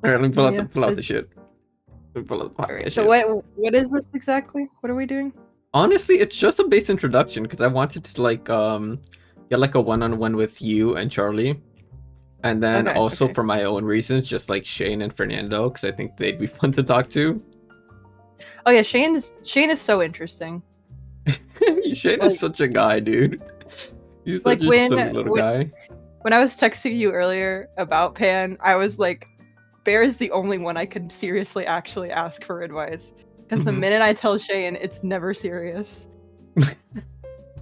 All right, let me Yeah. pull out the shit. Let me pull out the All right. podcast So shit. what is this exactly? What are we doing? Honestly, it's just a base introduction because I wanted to like get like a one-on-one with you and Charlie, and then Okay. also Okay. for my own reasons, just like Shane and Fernando because I think they'd be fun to talk to. Oh yeah, Shane is so interesting. Shane is Like such a guy, dude. He's such like a silly little when guy. when I was texting you earlier about Pan, I was like, Bear is the only one I can seriously actually ask for advice. Because the Mhm. minute I tell Shane, it's never serious. But,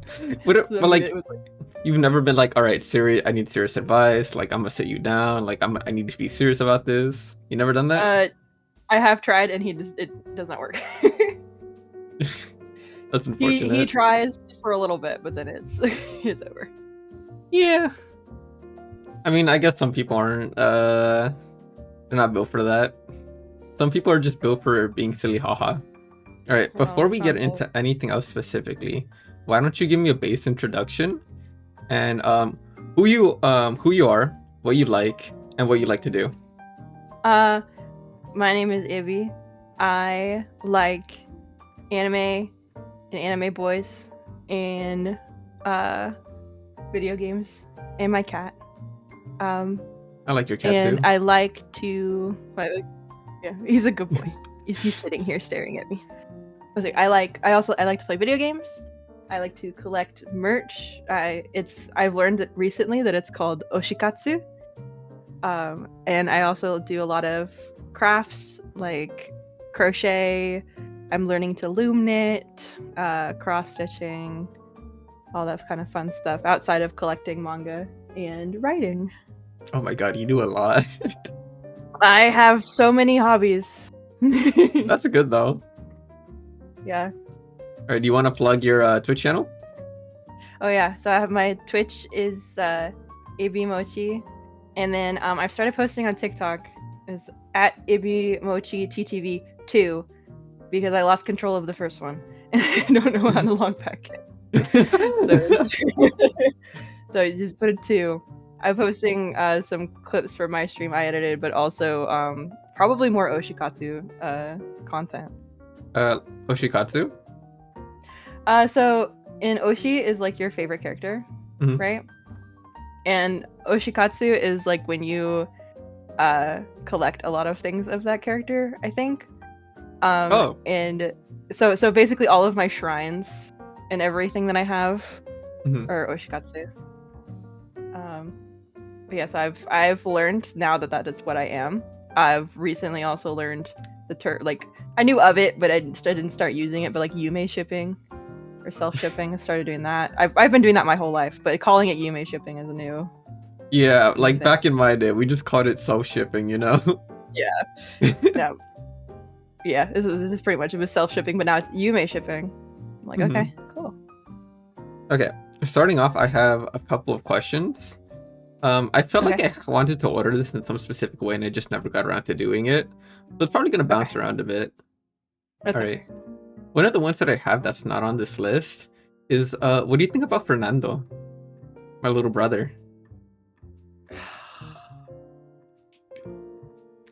So, I but mean, like it was like, you've never been like, all right, serious. I need serious advice. Like I'm gonna sit you down. Like I need to be serious about this. You never done that? uh, I have tried and it does not work. That's he unfortunate. tries for a little bit, but then it's it's over. Yeah. I mean, I guess some people aren't. They're not built for that. Some people are just built for being silly, haha. All right. Well, Before we get not all. into anything else specifically, why don't you give me a base introduction and who you are, what you like, and what you like to do. Uh, my name is Ibby. I like anime and anime boys and uh video games and my cat. Um, I like your cat and too. I like to yeah, he's a good boy. He's sitting here staring at me. I was like, I like to play video games. I like to collect merch. I've learned that recently that it's called oshikatsu. And I also do a lot of crafts like crochet. I'm learning to loom knit, cross stitching, all that kind of fun stuff outside of collecting manga and writing. Oh my god, you do a lot. I have so many hobbies. That's good though. Yeah. All right, do you want to plug your Twitch channel? Oh yeah. So I have my Twitch is Ibby Mochi, and then I've started posting on TikTok is at Ibby Mochi TTV 2 because I lost control of the first one and I don't know how to log back in. So you just put it 2. I'm posting some clips for my stream I edited, but also probably more Oshikatsu content. Oshikatsu. So in Oshi is like your favorite character, Mhm. right? And Oshikatsu is like when you collect a lot of things of that character, I think. Oh. And so basically all of my shrines and everything that I have Mhm. are Oshikatsu. But yes, I've learned now that is what I am. I've recently also learned the like I knew of it, but I didn't start using it. But like Yume shipping or self shipping, I started doing that. I've been doing that my whole life, but calling it Yume shipping is a new Yeah, like thing. back in my day, we just called it self shipping, you know? Yeah. No. Yeah. This is pretty much it was self shipping, but now it's Yume shipping. I'm like, Mhm. okay, cool. Okay, starting off, I have a couple of questions. I felt like Okay. I wanted to order this in some specific way, and I just never got around to doing it. So it's probably gonna bounce Okay. around a bit. That's All okay. right. One of the ones that I have that's not on this list is what do you think about Fernando, my little brother?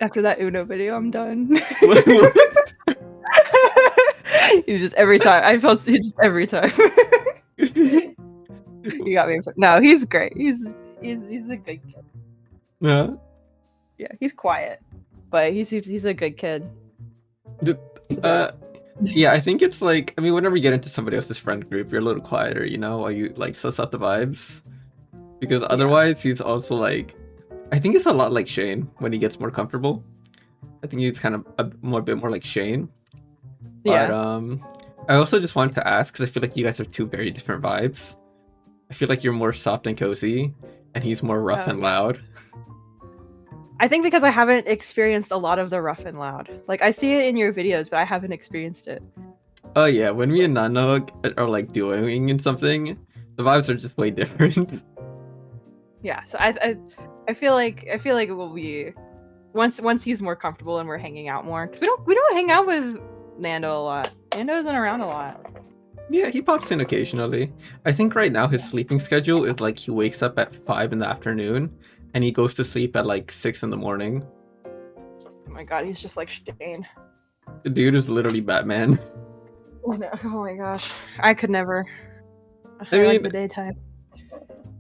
After that Uno video, I'm done. What? You just every time. I felt it just every time. You got me. No, he's great. He's a good kid. Yeah. Yeah, he's quiet, but he's a good kid. The- So yeah, I think it's like, I mean, whenever you get into somebody else's friend group, you're a little quieter, you know, while you like suss out the vibes. Because yeah, otherwise, he's also like, I think it's a lot like Shane when he gets more comfortable. I think he's kind of a bit more like Shane. But yeah. I also just wanted to ask because I feel like you guys have two very different vibes. I feel like you're more soft and cozy, and he's more rough Oh and yeah. loud. I think because I haven't experienced a lot of the rough and loud. Like I see it in your videos, but I haven't experienced it. Oh yeah, when me Like and Nano are like doing in something, the vibes are just way different. yeah. So I feel like it will be once he's more comfortable and we're hanging out more because we don't hang out with Nando a lot. Nando isn't around a lot. Yeah, he pops in occasionally. I think right now his sleeping schedule is like he wakes up at 5 in the afternoon and he goes to sleep at like 6 in the morning. Oh my god, he's just like Shane. The dude is literally Batman. Oh my gosh, I could never. I like mean, the daytime.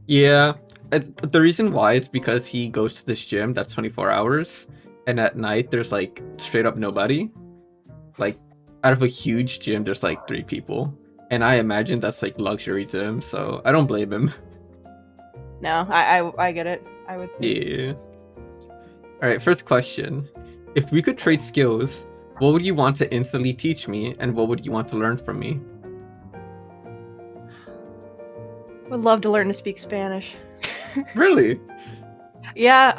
yeah. The reason why it's because he goes to this gym that's 24 hours, and at night there's like straight up nobody. Like out of a huge gym, there's like 3 people, and I imagine that's like luxury to him. So I don't blame him. No, I get it. I would too. Yeah. All right. First question: if we could trade skills, what would you want to instantly teach me, and what would you want to learn from me? Would love to learn to speak Spanish. Really? Yeah,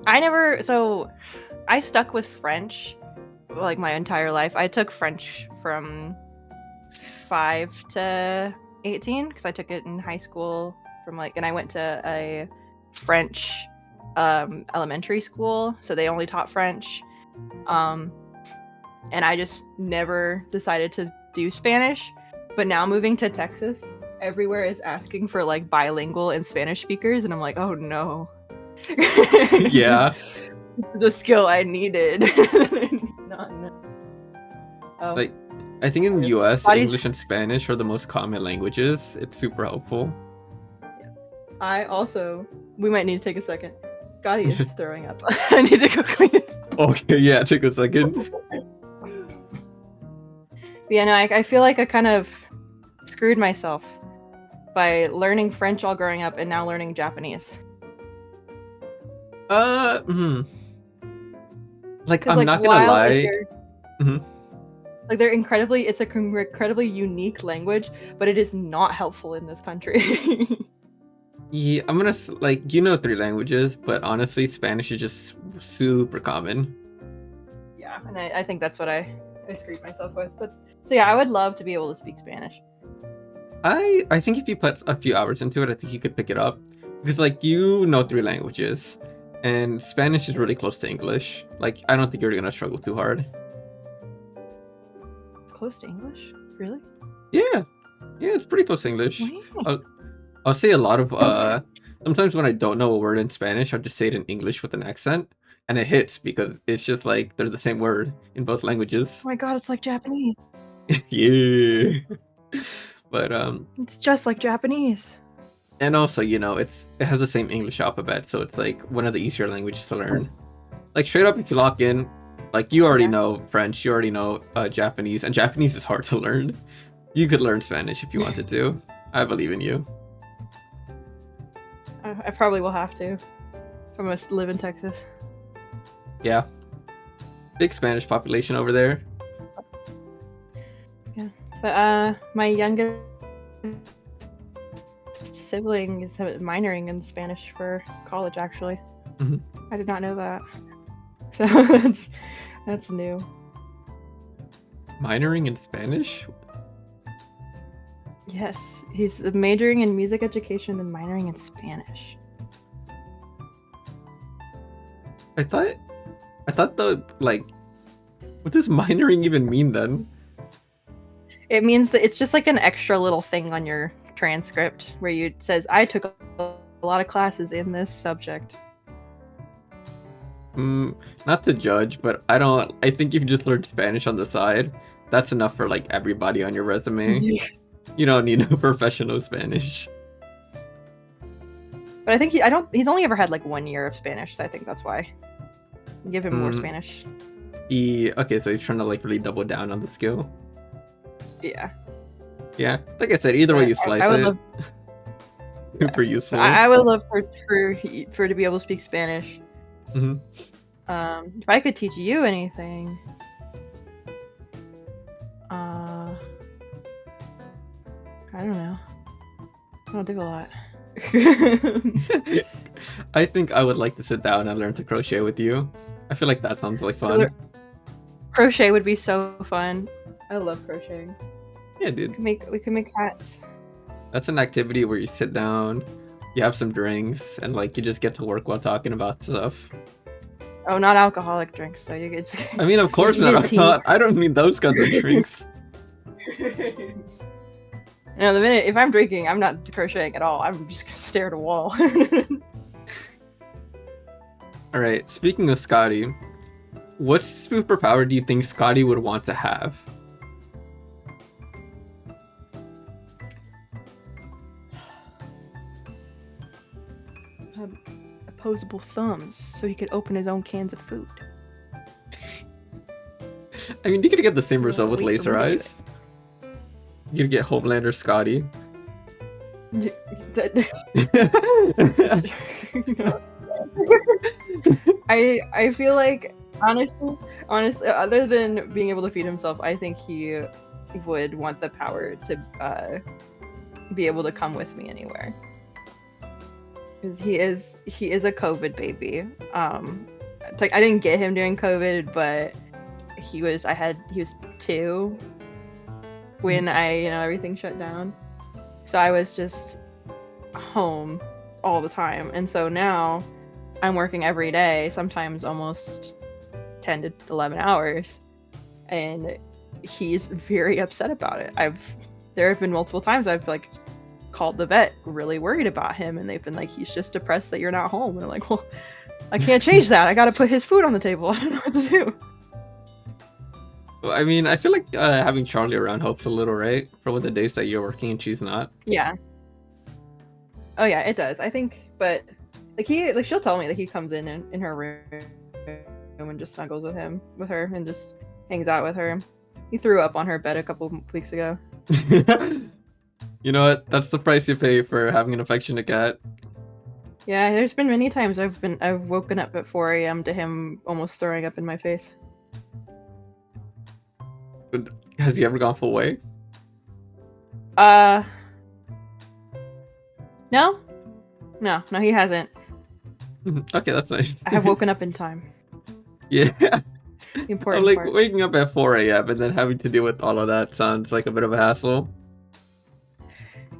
I stuck with French like my entire life. I took French from 5 to 18 because I took it in high school and I went to a French elementary school, so they only taught French. And I just never decided to do Spanish. But now moving to Texas, everywhere is asking for like bilingual and Spanish speakers, and I'm like, oh no. Yeah. The skill I needed. Like, I think in the Yes. US, Bodies- English and Spanish are the most common languages. It's super helpful. We might need to take a second. Scotty is throwing up. I need to go clean it. Okay, yeah, take a second. Yeah, no, I feel like I kind of screwed myself by learning French all growing up and now learning Japanese. Like, 'Cause, I'm not gonna while, lie. Mhm. Like they're it's a incredibly unique language, but it is not helpful in this country. Yeah, I'm gonna like, 3 languages, but honestly, Spanish is just super common. Yeah, and I think that's what I screwed myself with. But so yeah, I would love to be able to speak Spanish. I think if you put a few hours into it, I think you could pick it up because like 3 languages, and Spanish is really close to English. Like, I don't think you're gonna struggle too hard. It's close to English, really? Yeah, it's pretty close to English. Wow. I'll say a lot of sometimes when I don't know a word in Spanish, I'll just say it in English with an accent, and it hits because it's just like they're the same word in both languages. Oh my god, it's like Japanese. Yeah. But It's just like Japanese. and also, it has the same English alphabet, so it's like one of the easier languages to learn. Like, straight up, if you lock in, like, you already know French, you already know Japanese, and Japanese is hard to learn. You could learn Spanish if you wanted to. I believe in you. I probably will have to if I'm gonna live in Texas. Yeah. Big Spanish population over there. Yeah, but my youngest sibling is minoring in Spanish for college. Actually, Mhm. I did not know that. So that's new. Minoring in Spanish? Yes, he's majoring in music education and minoring in Spanish. I thought what does minoring even mean then? It means that it's just like an extra little thing on your transcript where it says, I took a lot of classes in this subject. Not to judge, but I think if you just learned Spanish on the side, that's enough for like everybody on your resume. You don't need no professional Spanish. But I think he's only ever had like 1 year of Spanish, so I think that's why. Give him more Spanish. Okay, so he's trying to like really double down on the skill. Yeah. Yeah, like I said, either way you slice would it, love, super useful. I would love for to be able to speak Spanish. Mhm. If I could teach you anything, I don't know. I don't do a lot. I think I would like to sit down and learn to crochet with you. I feel like that sounds like fun. Crochet would be so fun. I love crocheting. Yeah, dude. We can make hats. That's an activity where you sit down, you have some drinks, and like you just get to work while talking about stuff. Oh, not alcoholic drinks. So you get. I mean, of course You not. get tea. I don't mean those kinds of drinks. No, the minute if I'm drinking, I'm not crocheting at all. I'm just gonna stare at a wall. All right. Speaking of Scotty, what superpower do you think Scotty would want to have? Opposable thumbs, so he could open his own cans of food. I mean, you could get the same Yeah, result with wait for laser me to do eyes. You could get Homelander Scotty. I feel like honestly, other than being able to feed himself, I think he would want the power to be able to come with me anywhere. Because he is a COVID baby. Like I didn't get him during COVID, but he was 2 when everything shut down. So I was just home all the time, and so now I'm working every day, sometimes almost 10 to 11 hours, and he's very upset about it. There have been multiple times I've like called the vet really worried about him, and they've been like, he's just depressed that you're not home, and I'm like, well, I can't change that. I gotta put his food on the table. I don't know what to do. Well, I mean, I feel like having Charlie around helps a little, right? For when the days that you're working and she's not. Yeah. Oh yeah, it does. I think, but she'll tell me that he comes in her room and just snuggles with her, and just hangs out with her. He threw up on her bed a couple weeks ago. You know what? That's the price you pay for having an affectionate cat. Yeah, there's been many times I've woken up at 4 a.m. to him almost throwing up in my face. Has he ever gone full way? No, he hasn't. Okay, that's nice. I have woken up in time. Yeah. The important I'm like part. waking up at 4 a.m. and then having to deal with all of that sounds like a bit of a hassle.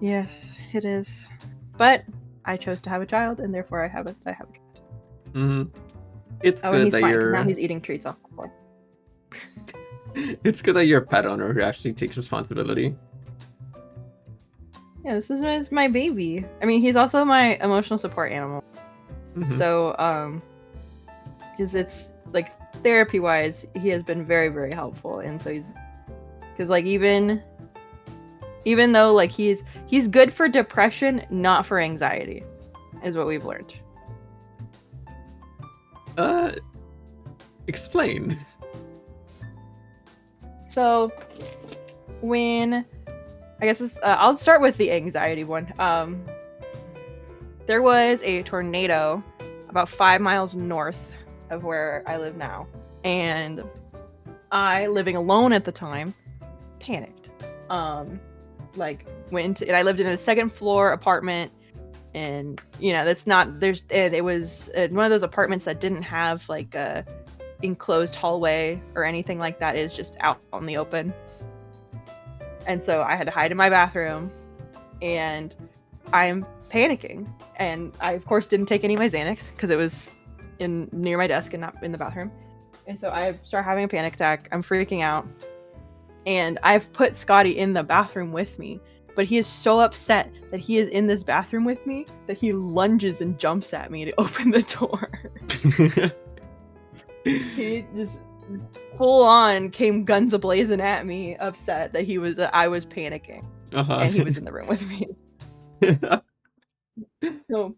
Yes, it is. But I chose to have a child, and therefore I have a cat. Mm-hmm. It's and good he's that fine, 'cause you're. now he's eating treats off the floor. It's good that you're a pet owner who actually takes responsibility. Yeah, this is my baby. I mean, he's also my emotional support animal. Mhm. So, because it's like therapy-wise, he has been very, very helpful, and so because like even though like he's good for depression, not for anxiety, is what we've learned. Explain. So, when I guess this, I'll start with the anxiety one. There was a tornado about 5 miles north of where I live now, and I, living alone at the time, panicked. Like went and I lived in a second floor apartment, and that's not there's it was one of those apartments that didn't have like a enclosed hallway or anything like that. It's just out on the open. And so I had to hide in my bathroom, and I'm panicking. And I, of course, didn't take any of my Xanax because it was near my desk and not in the bathroom. And so I start having a panic attack. I'm freaking out. And I've put Scotty in the bathroom with me, but he is so upset that he is in this bathroom with me that he lunges and jumps at me to open the door. He just full on came guns a-blazing at me, upset that I was panicking, and he was in the room with me. So,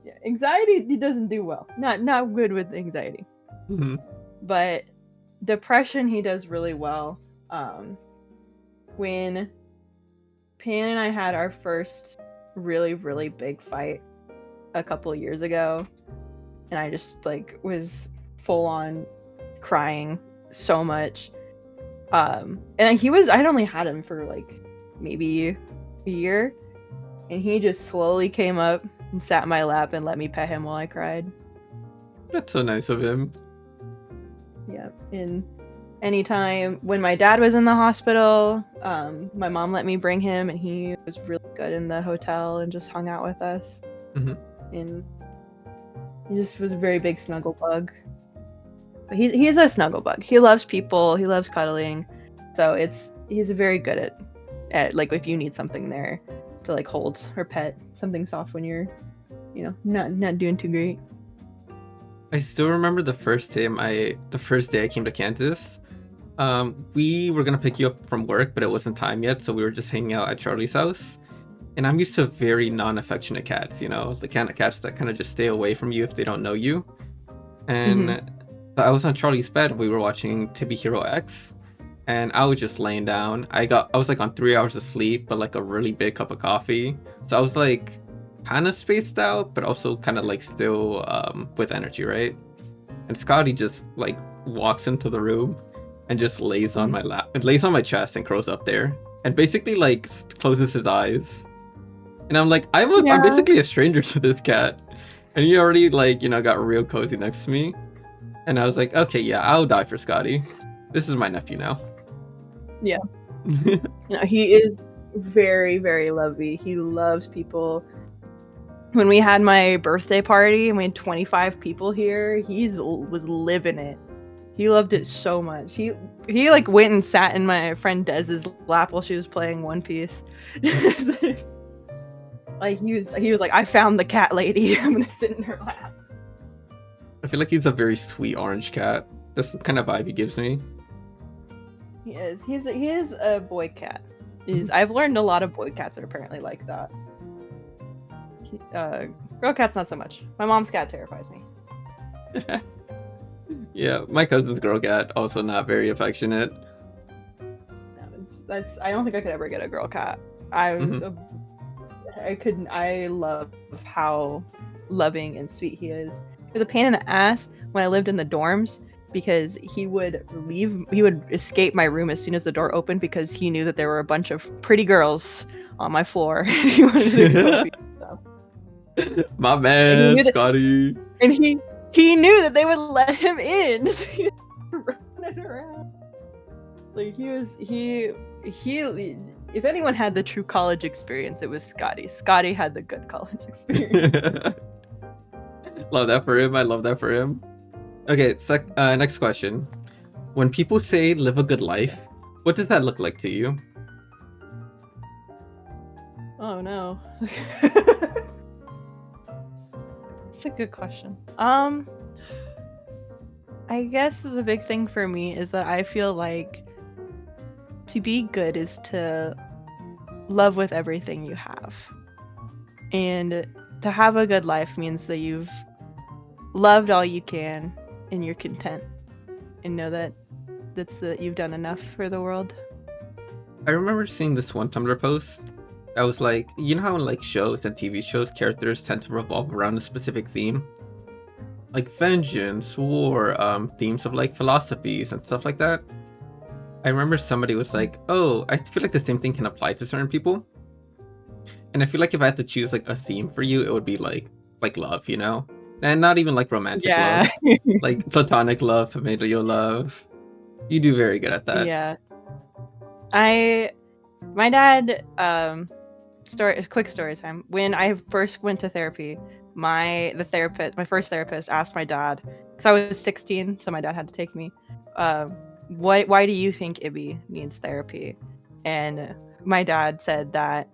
yeah, anxiety, he doesn't do well. Not good with anxiety. Mm-hmm. But depression, he does really well. When Pan and I had our first really, really big fight a couple years ago, and I just like was full on crying so much. And I'd only had him for like maybe a year, and he just slowly came up and sat in my lap and let me pet him while I cried. That's so nice of him. Yeah. And anytime when my dad was in the hospital, my mom let me bring him, and he was really good in the hotel and just hung out with us. Mm-hmm. And he just was a very big snuggle bug. But he's a snuggle bug. He loves people. He loves cuddling. So he's very good at like if you need something there to like hold or pet something soft when you're not doing too great. I still remember the first day I came to Kansas. We were gonna pick you up from work, but it wasn't time yet, so we were just hanging out at Charlie's house. And I'm used to very non-affectionate cats, the kind of cats that kind of just stay away from you if they don't know you. Hmm. And but I was on Charlie's bed. We were watching To Be Hero X, and I was just laying down. I was like on 3 hours of sleep, but like a really big cup of coffee. So I was like kind of spaced out, but also kind of like still with energy, right? And Scotty just like walks into the room and just lays on my lap, and lays on my chest and curls up there, and basically like closes his eyes. And I'm like, I'm Yeah. basically a stranger to this cat, and he already like got real cozy next to me. And I was like, okay, yeah, I'll die for Scotty. This is my nephew now. Yeah. He is very, very lovey. He loves people. When we had my birthday party and we had 25 people here, was living it. He loved it so much. He like went and sat in my friend Dez's lap while she was playing One Piece. Like he was like, I found the cat lady. I'm gonna sit in her lap. I feel like he's a very sweet orange cat. That's the kind of vibe he gives me. He is. He is a boy cat. I've learned a lot of boy cats are apparently like that. Girl cats not so much. My mom's cat terrifies me. Yeah, my cousin's girl cat, also not very affectionate. No, I don't think I could ever get a girl cat. I couldn't. I love how loving and sweet he is. It was a pain in the ass when I lived in the dorms because he would escape my room as soon as the door opened because he knew that there were a bunch of pretty girls on my floor. He wanted to go My man, and Scotty. And he knew that they would let him in. So he was running around. Like he if anyone had the true college experience, it was Scotty. Scotty had the good college experience. Love that for him. I love that for him. Okay, next question. When people say live a good life, what does that look like to you? Oh no. It's a good question. I guess the big thing for me is that I feel like to be good is to love with everything you have. And to have a good life means that you've loved all you can and you're content and know that you've done enough for the world. I remember seeing this one Tumblr post. I was like, you know how in like shows and TV shows, characters tend to revolve around a specific theme? Like vengeance, war, themes of like philosophies and stuff like that. I remember somebody was like, oh, I feel like the same thing can apply to certain people. And I feel like if I had to choose like a theme for you, it would be like love, And not even like romantic love. Like platonic love, familial love. You do very good at that. Yeah. My dad, quick story time. When I first went to therapy, my first therapist asked my dad, because I was 16, so my dad had to take me, why do you think Ibby needs therapy? And my dad said that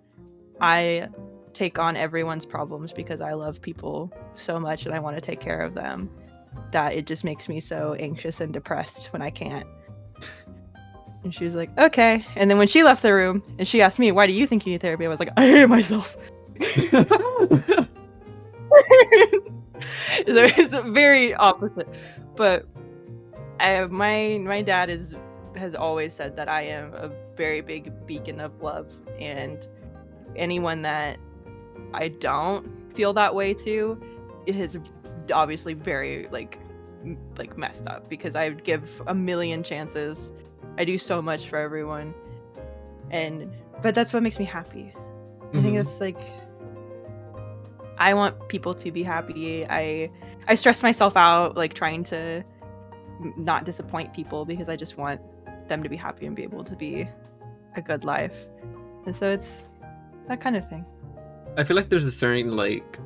I take on everyone's problems because I love people so much and I want to take care of them, that it just makes me so anxious and depressed when I can't. And she was like, okay. And then when she left the room and she asked me, why do you think you need therapy? I was like, I hate myself. It's very opposite. But my dad has always said that I am a very big beacon of love, and anyone that I don't feel that way to is obviously very like messed up, because I would give a million chances. I do so much for everyone, but that's what makes me happy. I think it's like, I want people to be happy. I stress myself out like trying to not disappoint people because I just want them to be happy and be able to be a good life. And so it's that kind of thing. I feel like there's a certain like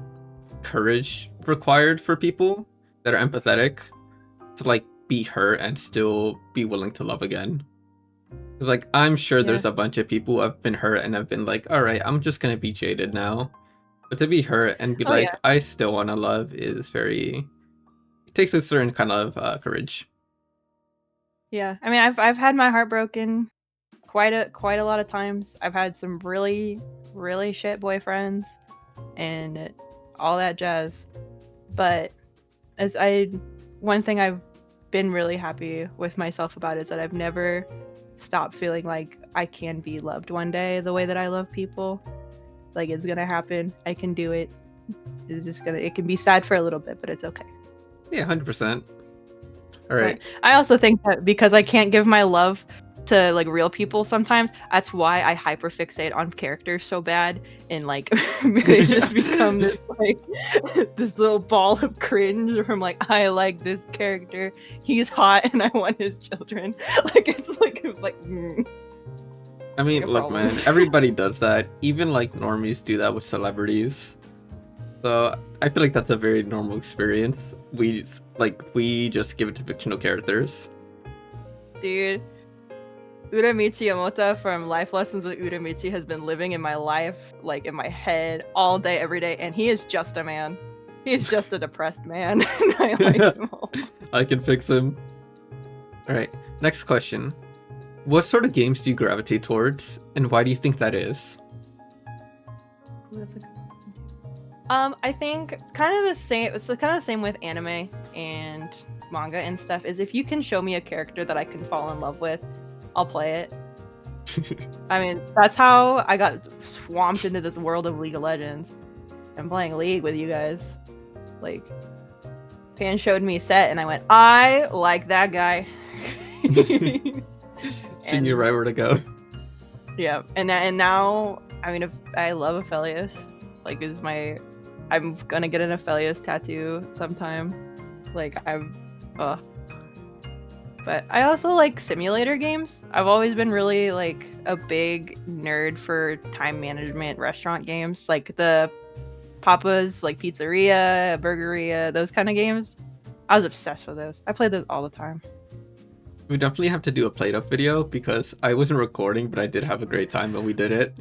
courage required for people that are empathetic to like be hurt and still be willing to love again. It's like, I'm sure there's a bunch of people who have been hurt and have been like, all right, I'm just gonna be jaded now. But to be hurt and be I still want to love is very takes a certain kind of courage. Yeah, I mean, I've had my heart broken quite a lot of times. I've had some really shit boyfriends and all that jazz. But one thing I've been really happy with myself about is that I've never stopped feeling like I can be loved one day the way that I love people. Like, it's gonna happen. I can do it. It can be sad for a little bit, but it's okay. Yeah, 100%. All right. I also think that because I can't give my love to like real people sometimes, that's why I hyperfixate on characters so bad, and like they just become this like this little ball of cringe where I'm like, I like this character, he's hot and I want his children. Like it's like I mean, look, man, everybody does that. Even like normies do that with celebrities. So I feel like that's a very normal experience. We just give it to fictional characters. Dude, Uramichi Yamota from Life Lessons with Uramichi has been living in my life, like in my head, all day, every day, and he is just a man. He is just a depressed man. I like him all. I can fix him. Alright, next question. What sort of games do you gravitate towards, and why do you think that is? I think kind of the same. It's kind of the same with anime and manga and stuff. Is if you can show me a character that I can fall in love with, I'll play it. I mean, that's how I got swamped into this world of League of Legends. I'm playing League with you guys. Like, Pan showed me Set, and I went, I like that guy. She knew right where to go. Yeah, and now, I mean, if I love Aphelios. Like, I'm gonna get an Aphelios tattoo sometime. Like, but I also like simulator games. I've always been really like a big nerd for time management restaurant games, like the Papa's like Pizzeria, Burgeria, those kind of games. I was obsessed with those. I played those all the time. We definitely have to do a played-up video because I wasn't recording, but I did have a great time when we did it.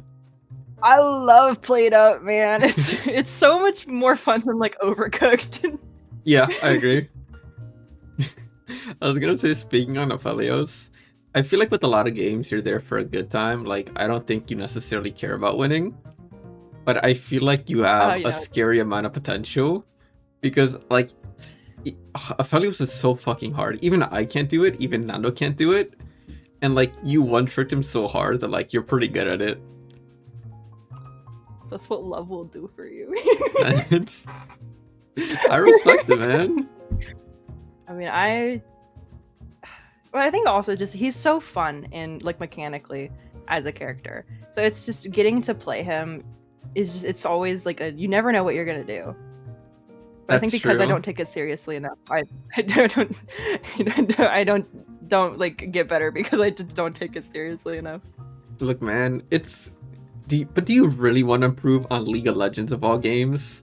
I love Played Up, man. It's so much more fun than like Overcooked. Yeah, I agree. I was gonna say, speaking on Aphelios, I feel like with a lot of games, you're there for a good time. Like, I don't think you necessarily care about winning, but I feel like you have a scary amount of potential because, like, Aphelios is so fucking hard. Even I can't do it. Even Nando can't do it. And, like, you one-tricked him so hard that, like, you're pretty good at it. That's what love will do for you. I respect it, man. I mean, I think also just he's so fun and like mechanically as a character. So it's just getting to play him it's always like you never know what you're gonna do. But I think because I don't take it seriously enough, I don't like get better because I just don't take it seriously enough. Look, man, but do you really want to improve on League of Legends of all games?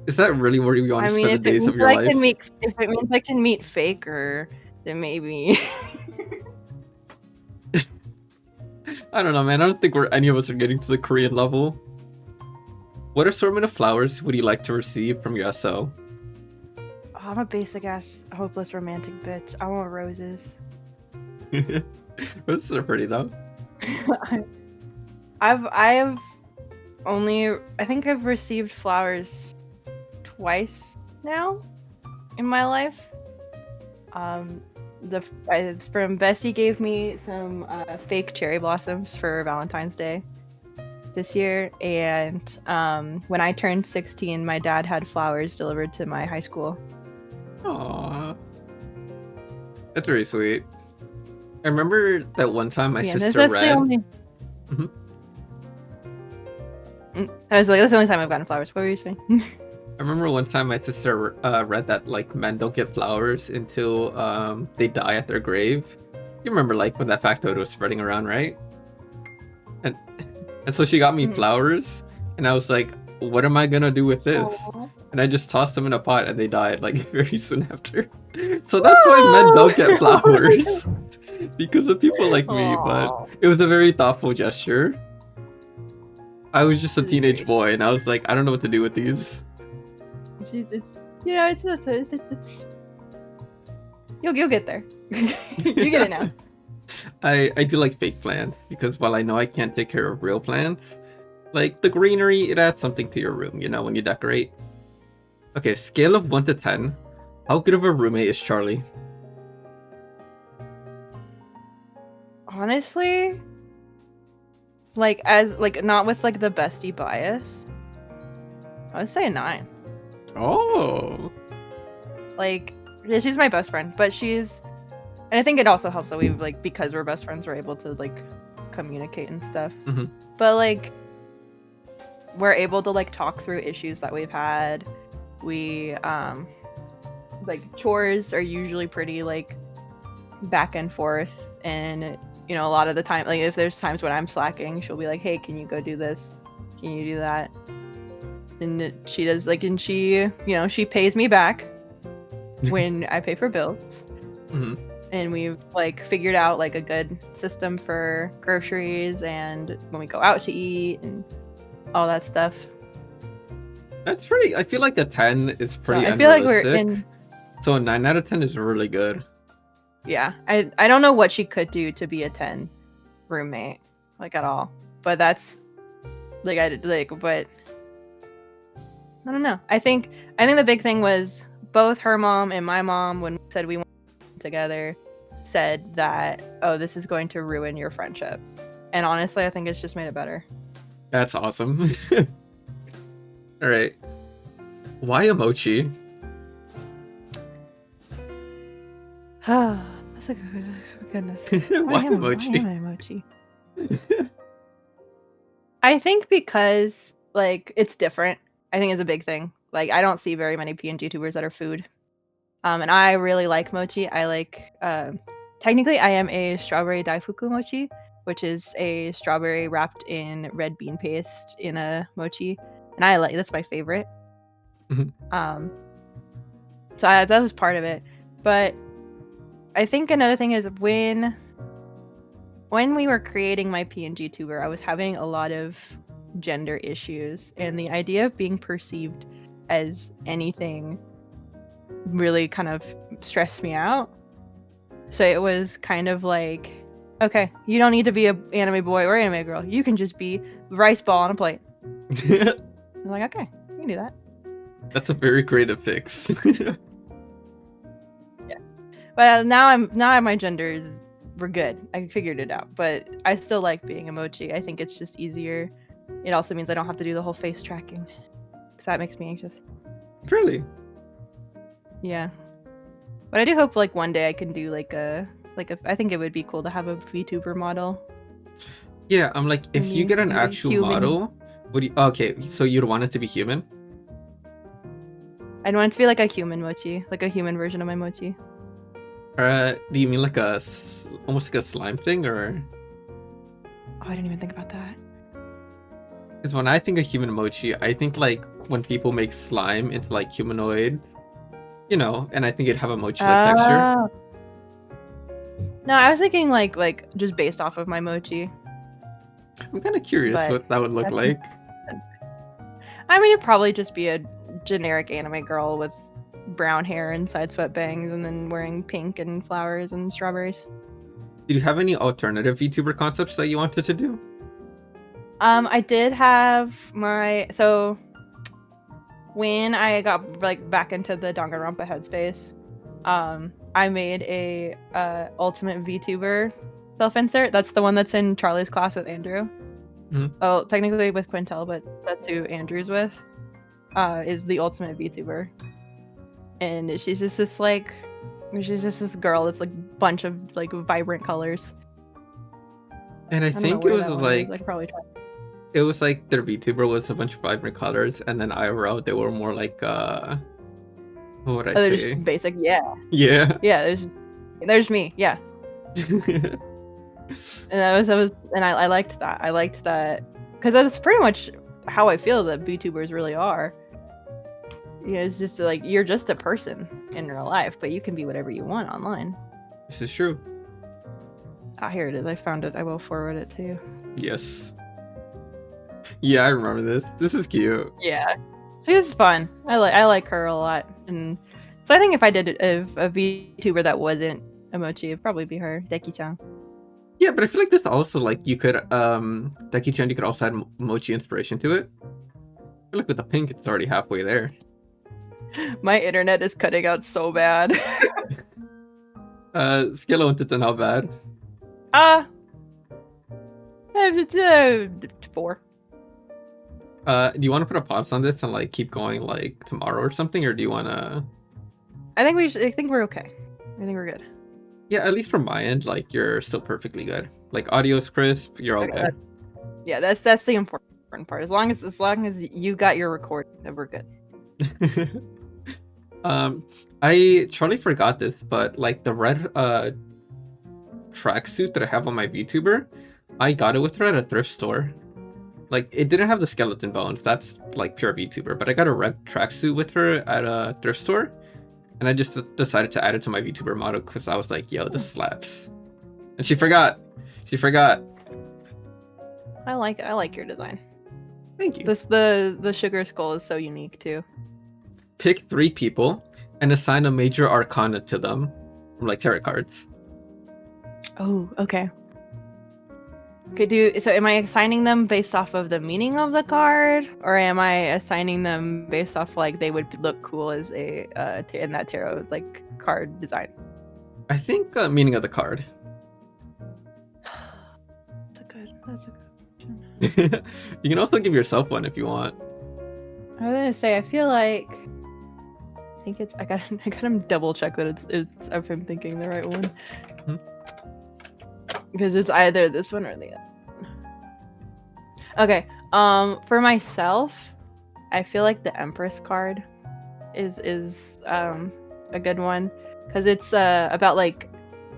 Is that really where you want to spend the days of your life? If it means I can meet Faker, then maybe. I don't know, man. I don't think any of us are getting to the Korean level. What assortment of flowers would you like to receive from your SO? Oh, I'm a basic ass, hopeless romantic bitch. I want roses. Roses are pretty though. I think I've received flowers twice now in my life. From Bessie gave me some fake cherry blossoms for Valentine's Day this year, and when I turned 16, my dad had flowers delivered to my high school. Aww, that's very sweet. I remember that one time my sister read. Mm-hmm. I was like, that's the only time I've gotten flowers. What were you saying? I remember one time my sister read that like men don't get flowers until they die at their grave. You remember like when that factoid was spreading around, right? And so she got me flowers, and I was like, what am I gonna do with this? Aww. And I just tossed them in a pot, and they died like very soon after. So that's why men don't get flowers. Because of people like me, but it was a very thoughtful gesture. I was just a teenage boy, and I was like, I don't know what to do with these. It's You'll get there. You get it now. I do like fake plants because while I know I can't take care of real plants, like the greenery, it adds something to your room, you know, when you decorate. Okay, scale of 1 to 10. How good of a roommate is Charlie? Honestly, like as like not with like the bestie bias, I would say a 9. Oh. Like, yeah, she's my best friend, but and I think it also helps that we like because we're best friends, we're able to like communicate and stuff. Mm-hmm. But like, we're able to like talk through issues that we've had. We like chores are usually pretty like back and forth, and you know, a lot of the time, like if there's times when I'm slacking, she'll be like, "Hey, can you go do this? Can you do that?" And she does like, and she, you know, she pays me back when I pay for bills. Mm-hmm. And we've like figured out like a good system for groceries and when we go out to eat and all that stuff. That's pretty. I feel like a 10 is pretty I feel like unrealistic. we're in. So a 9 out of 10 is really good. Yeah, I don't know what she could do to be a 10 roommate, like at all. But that's like but I don't know. I think the big thing was both her mom and my mom, when we said we wanted together, said that, oh, this is going to ruin your friendship. And honestly, I think it's just made it better. That's awesome. All right. Why a mochi? That's a goodness. Why a mochi? Why am I a mochi? I think because like it's different. I think it's a big thing. Like I don't see very many PNG tubers that are food. And I really like mochi. I like technically I am a strawberry daifuku mochi, which is a strawberry wrapped in red bean paste in a mochi. And I like that's my favorite. Mhm. So that was part of it. But I think another thing is when we were creating my PNG tuber, I was having a lot of gender issues, and the idea of being perceived as anything really kind of stressed me out. So it was kind of like, okay, you don't need to be an anime boy or anime girl. You can just be rice ball on a plate. I'm like, okay, you can do that. That's a very creative fix. Yeah. But now my genders we're good. I figured it out. But I still like being a mochi. I think it's just easier. It also means I don't have to do the whole face tracking, because that makes me anxious. Really? Yeah. But I do hope like one day I can do like a I think it would be cool to have a VTuber model. Yeah, I'm like, if you get an actual model, would you? Okay, so you'd want it to be human? I'd want it to be like a human mochi, like a human version of my mochi. Do you mean like almost like a slime thing, or? Oh, I didn't even think about that. Because when I think of human mochi, I think like when people make slime into like humanoid, you know, and I think it'd have a mochi-like texture. No, I was thinking like just based off of my mochi. I'm kind of curious what that would look like. I mean, it'd probably just be a generic anime girl with brown hair and side sweat bangs, and then wearing pink and flowers and strawberries. Did you have any alternative VTuber concepts that you wanted to do? I did have so when I got like back into the Danganronpa headspace, I made a ultimate VTuber self-insert. That's the one that's in Charlie's class with Andrew. Mm-hmm. Oh, technically with Quintel, but that's who Andrew's with. Is the ultimate VTuber, and she's just this girl that's like a bunch of like vibrant colors. And I think it was like I could probably try. It was like their VTuber was a bunch of vibrant colors, and then IRL they were more like what would I say? They're just basic, yeah. Yeah. Yeah, there's me, yeah. And that was, and I liked that. I liked that because that's pretty much how I feel that VTubers really are. You know, it's just like you're just a person in real life, but you can be whatever you want online. This is true. Ah, here it is. I found it. I will forward it to you. Yes. Yeah, I remember this. This is cute. Yeah, she's fun. I like her a lot, and So I think if I did if a VTuber that wasn't a mochi, it'd probably be her, Deki-chan. Yeah, but I feel like this also like you could Deki-chan, you could also add mochi inspiration to it. I feel like with the pink, it's already halfway there. My internet is cutting out so bad. Scale of 1 to 10, how bad? 4. Do you want to put a pause on this and like keep going like tomorrow or something, or do you want to? I think I think we're okay. I think we're good. Yeah, at least from my end, like you're still perfectly good. Like audio's crisp, you're okay. Yeah, that's the important part. As long as you got your recording, then we're good. I totally forgot this, but like the red tracksuit that I have on my VTuber, I got it with her at a thrift store. Like it didn't have the skeleton bones, that's like pure VTuber, but I got a red tracksuit with her at a thrift store, and I just decided to add it to my VTuber model because I was like, yo, this slaps. And she forgot. I like your design. Thank you. The sugar skull is so unique too. Pick 3 people and assign a major arcana to them, like tarot cards. Oh, okay. So am I assigning them based off of the meaning of the card, or am I assigning them based off like they would look cool as a in that tarot like card design? I think meaning of the card. That's a good. You can also give yourself one if you want. I was gonna say I feel like I think it's I gotta double check that it's if I'm thinking the right one. Mm-hmm. Because it's either this one or the other. Okay. For myself, I feel like the Empress card is a good one because it's about like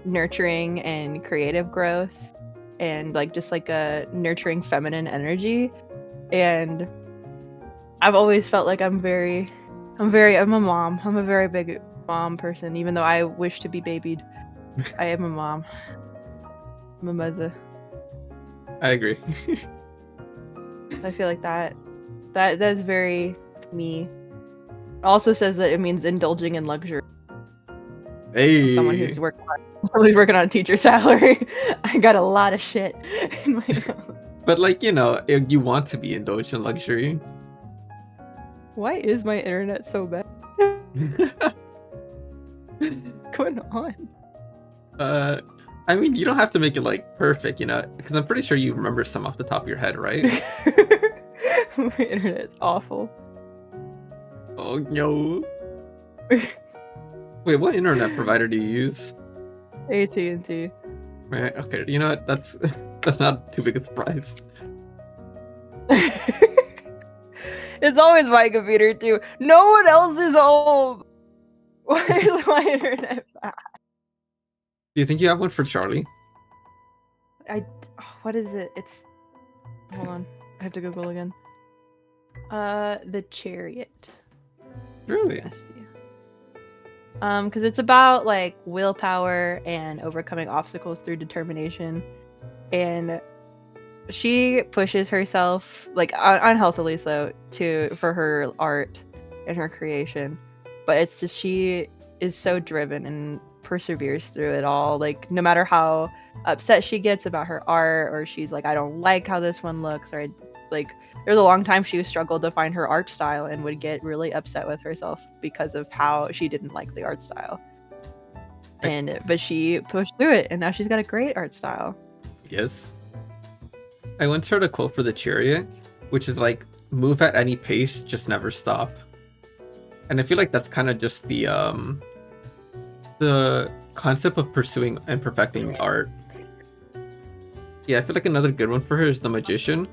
nurturing and creative growth and like just like a nurturing feminine energy. And I've always felt like I'm a mom. I'm a very big mom person, even though I wish to be babied. I am a mom. I'm a mother. I agree. I feel like that's very me. It also says that it means indulging in luxury. Hey. Someone who's working on a teacher salary. I got a lot of shit in my house. But like, you know, if you want to be indulged in luxury. Why is my internet so bad? What's going on? I mean, you don't have to make it like perfect, you know, because I'm pretty sure you remember some off the top of your head, right? My internet's awful. Oh no. Wait, what internet provider do you use? AT&T. Right. Okay. You know what? That's not too big a surprise. It's always my computer too. No one else is home. Why is my internet bad? Do you think you have one for Charlie? What is it? It's hold on. I have to Google again. The Chariot. Really? Because it's about like willpower and overcoming obstacles through determination, and she pushes herself like unhealthily so for her art and her creation, but it's just she is so driven and perseveres through it all, like no matter how upset she gets about her art, or she's like, I don't like how this one looks, or like there's a long time she struggled to find her art style and would get really upset with herself because of how she didn't like the art style, but she pushed through it and now she's got a great art style. Yes. I once heard a quote for the Chariot, which is like, move at any pace, just never stop. And I feel like that's kind of just the concept of pursuing and perfecting art. Yeah, I feel like another good one for her is the Magician,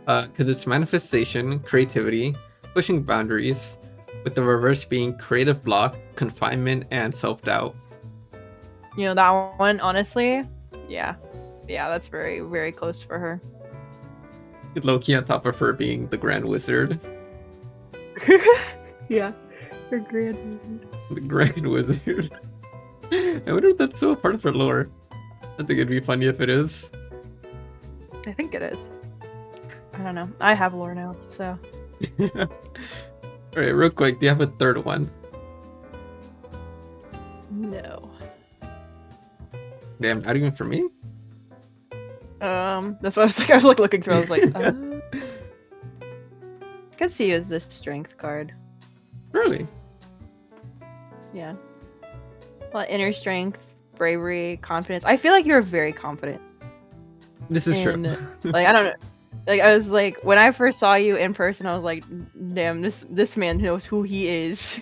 because it's manifestation, creativity, pushing boundaries, with the reverse being creative block, confinement, and self-doubt. You know, that one, honestly, yeah, that's very, very close for her. Low-key on top of her being the Grand Wizard. Yeah, her Grand Wizard. The Grand Wizard. I wonder if that's still a part of her lore. I think it'd be funny if it is. I think it is. I don't know. I have lore now, so. Alright, real quick, do you have a third one? No. Damn, not even for me? That's what I was like. I was like looking through. I was like, I could see you as this strength card. Really? Yeah. Well, inner strength, bravery, confidence. I feel like you're very confident. This is true. Like, I don't know. Like, I was like, when I first saw you in person, I was like, damn, this man knows who he is.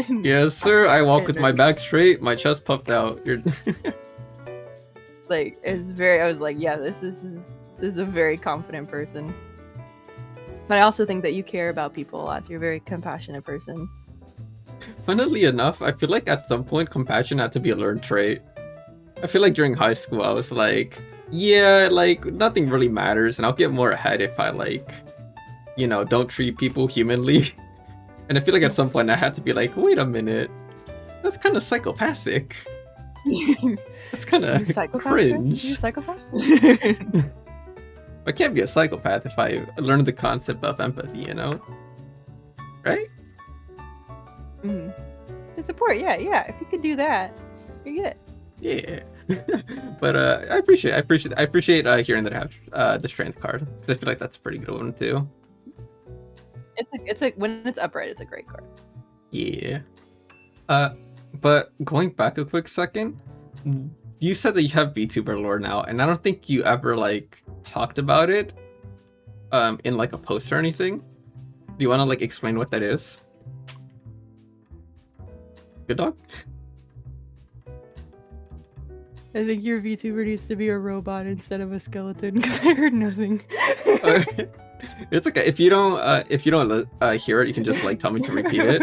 Yes, sir. I walk with my back straight, my chest puffed out. You're like, it's very. I was like, yeah, this is a very confident person. But I also think that you care about people a lot. You're a very compassionate person. Funnily enough, I feel like at some point compassion had to be a learned trait. I feel like during high school I was like, yeah, like nothing really matters and I'll get more ahead if I like, you know, don't treat people humanly. And I feel like at some point I had to be like, wait a minute, that's kind of psychopathic. That's kind of cringe. You psychopath? I can't be a psychopath if I learn the concept of empathy, you know? Right? Mm-hmm. It's support, yeah. If you could do that, you're good. Yeah. But I appreciate hearing that I have the strength card. Because I feel like that's a pretty good one too. It's like when it's upright, it's a great card. Yeah. But going back a quick second, you said that you have VTuber lore now, and I don't think you ever like talked about it in like a post or anything. Do you want to like explain what that is? Good dog? I think your VTuber needs to be a robot instead of a skeleton because I heard nothing. It's okay if you don't hear it. You can just like tell me to repeat it.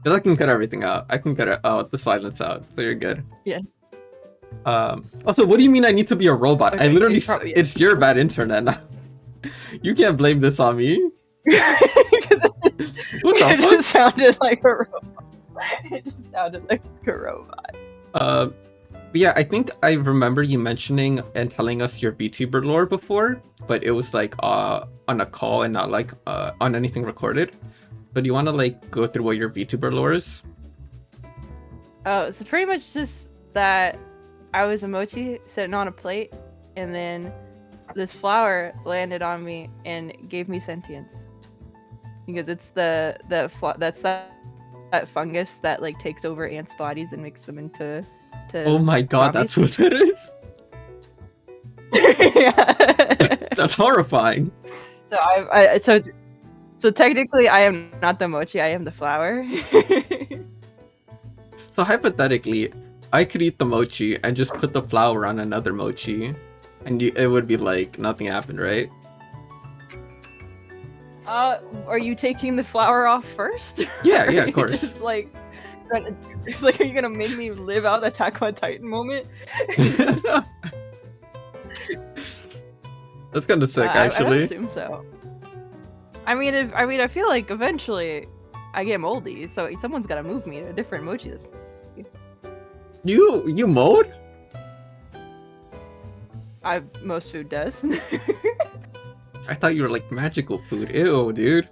Because I can cut everything out. I can cut the silence out, so you're good. Yeah. Also, what do you mean I need to be a robot? Okay, I literally, it's your bad internet now. You can't blame this on me. What the fuck? It just sounded like a robot. It just sounded like a robot. But yeah, I think I remember you mentioning and telling us your VTuber lore before, but it was like on a call and not like on anything recorded. But do you want to like go through what your VTuber lore is? Oh, it's pretty much just that I was a mochi sitting on a plate, and then this flower landed on me and gave me sentience. Because it's that fungus that like takes over ants' bodies and makes them into oh my god, zombies. That's what it is. Yeah. That's horrifying. So so technically I am not the mochi, I am the flower. So hypothetically, I could eat the mochi and just put the flower on another mochi, and it would be like nothing happened, right? Are you taking the flower off first? Yeah, of course. Just like, are you gonna make me live out the Attack on Titan moment? That's kind of sick, actually. I would assume so. I mean, I feel like eventually I get moldy, so someone's gotta move me to a different mochi. You mold? Most food does. I thought you were like magical food. Ew, dude.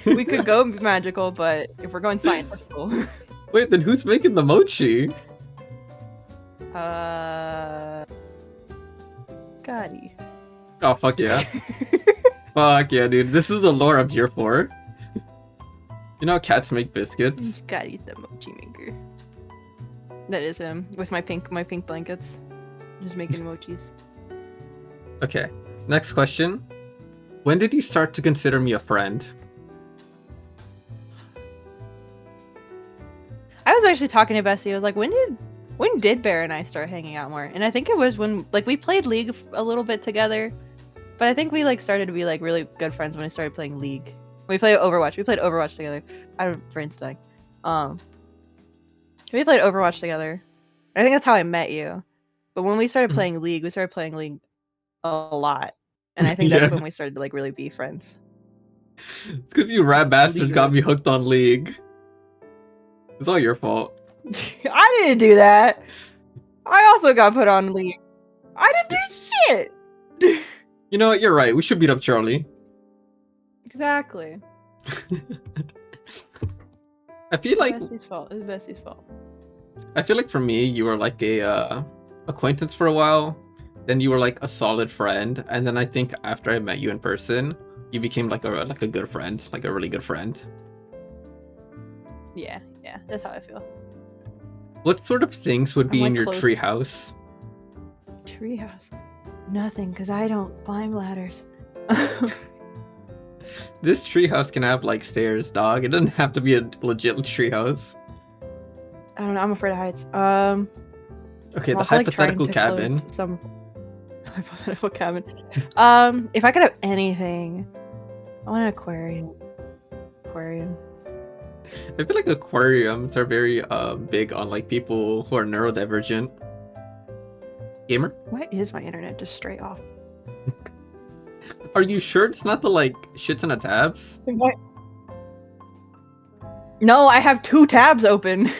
We could go magical, but if we're going scientifical. Wait, then who's making the mochi? Gotti. Oh, fuck yeah. Fuck yeah, dude. This is the lore I'm here for. You know how cats make biscuits? Gotti the mochi maker. That is him, with my pink blankets. Just making mochis. Okay, next question. When did you start to consider me a friend? I was actually talking to Bessie. I was like, when did Bear and I start hanging out more? And I think it was when like we played League a little bit together. But I think we like started to be like really good friends when I started playing League. We played Overwatch. We played Overwatch together. Brain's dying. We played Overwatch together. I think that's how I met you. But when we started playing League, we started playing League a lot. And I think that's when we started to like really be friends. It's because you rat bastards got me hooked on League. It's all your fault. I didn't do that. I also got put on League. I didn't do shit. You know what? You're right. We should beat up Charlie. Exactly. I feel like Bestie's fault. It's Bestie's fault. for me, you were like a acquaintance for a while, then you were like a solid friend, and then I think after I met you in person, you became like a good friend, like a really good friend. Yeah, that's how I feel. What sort of things would I'm, be like, in your close. treehouse? Treehouse. Nothing, because I don't climb ladders. This treehouse can have like stairs, dog. It doesn't have to be a legit treehouse. I don't know. I'm afraid of heights. Okay, I'm the also, like, trying hypothetical to cabin. close some hypothetical cabin. If I could have anything, I want an aquarium. I feel like aquariums are very big on like people who are neurodivergent. Gamer? Why is my internet just straight off? Are you sure it's not the like shits in the tabs? No, I have 2 tabs open.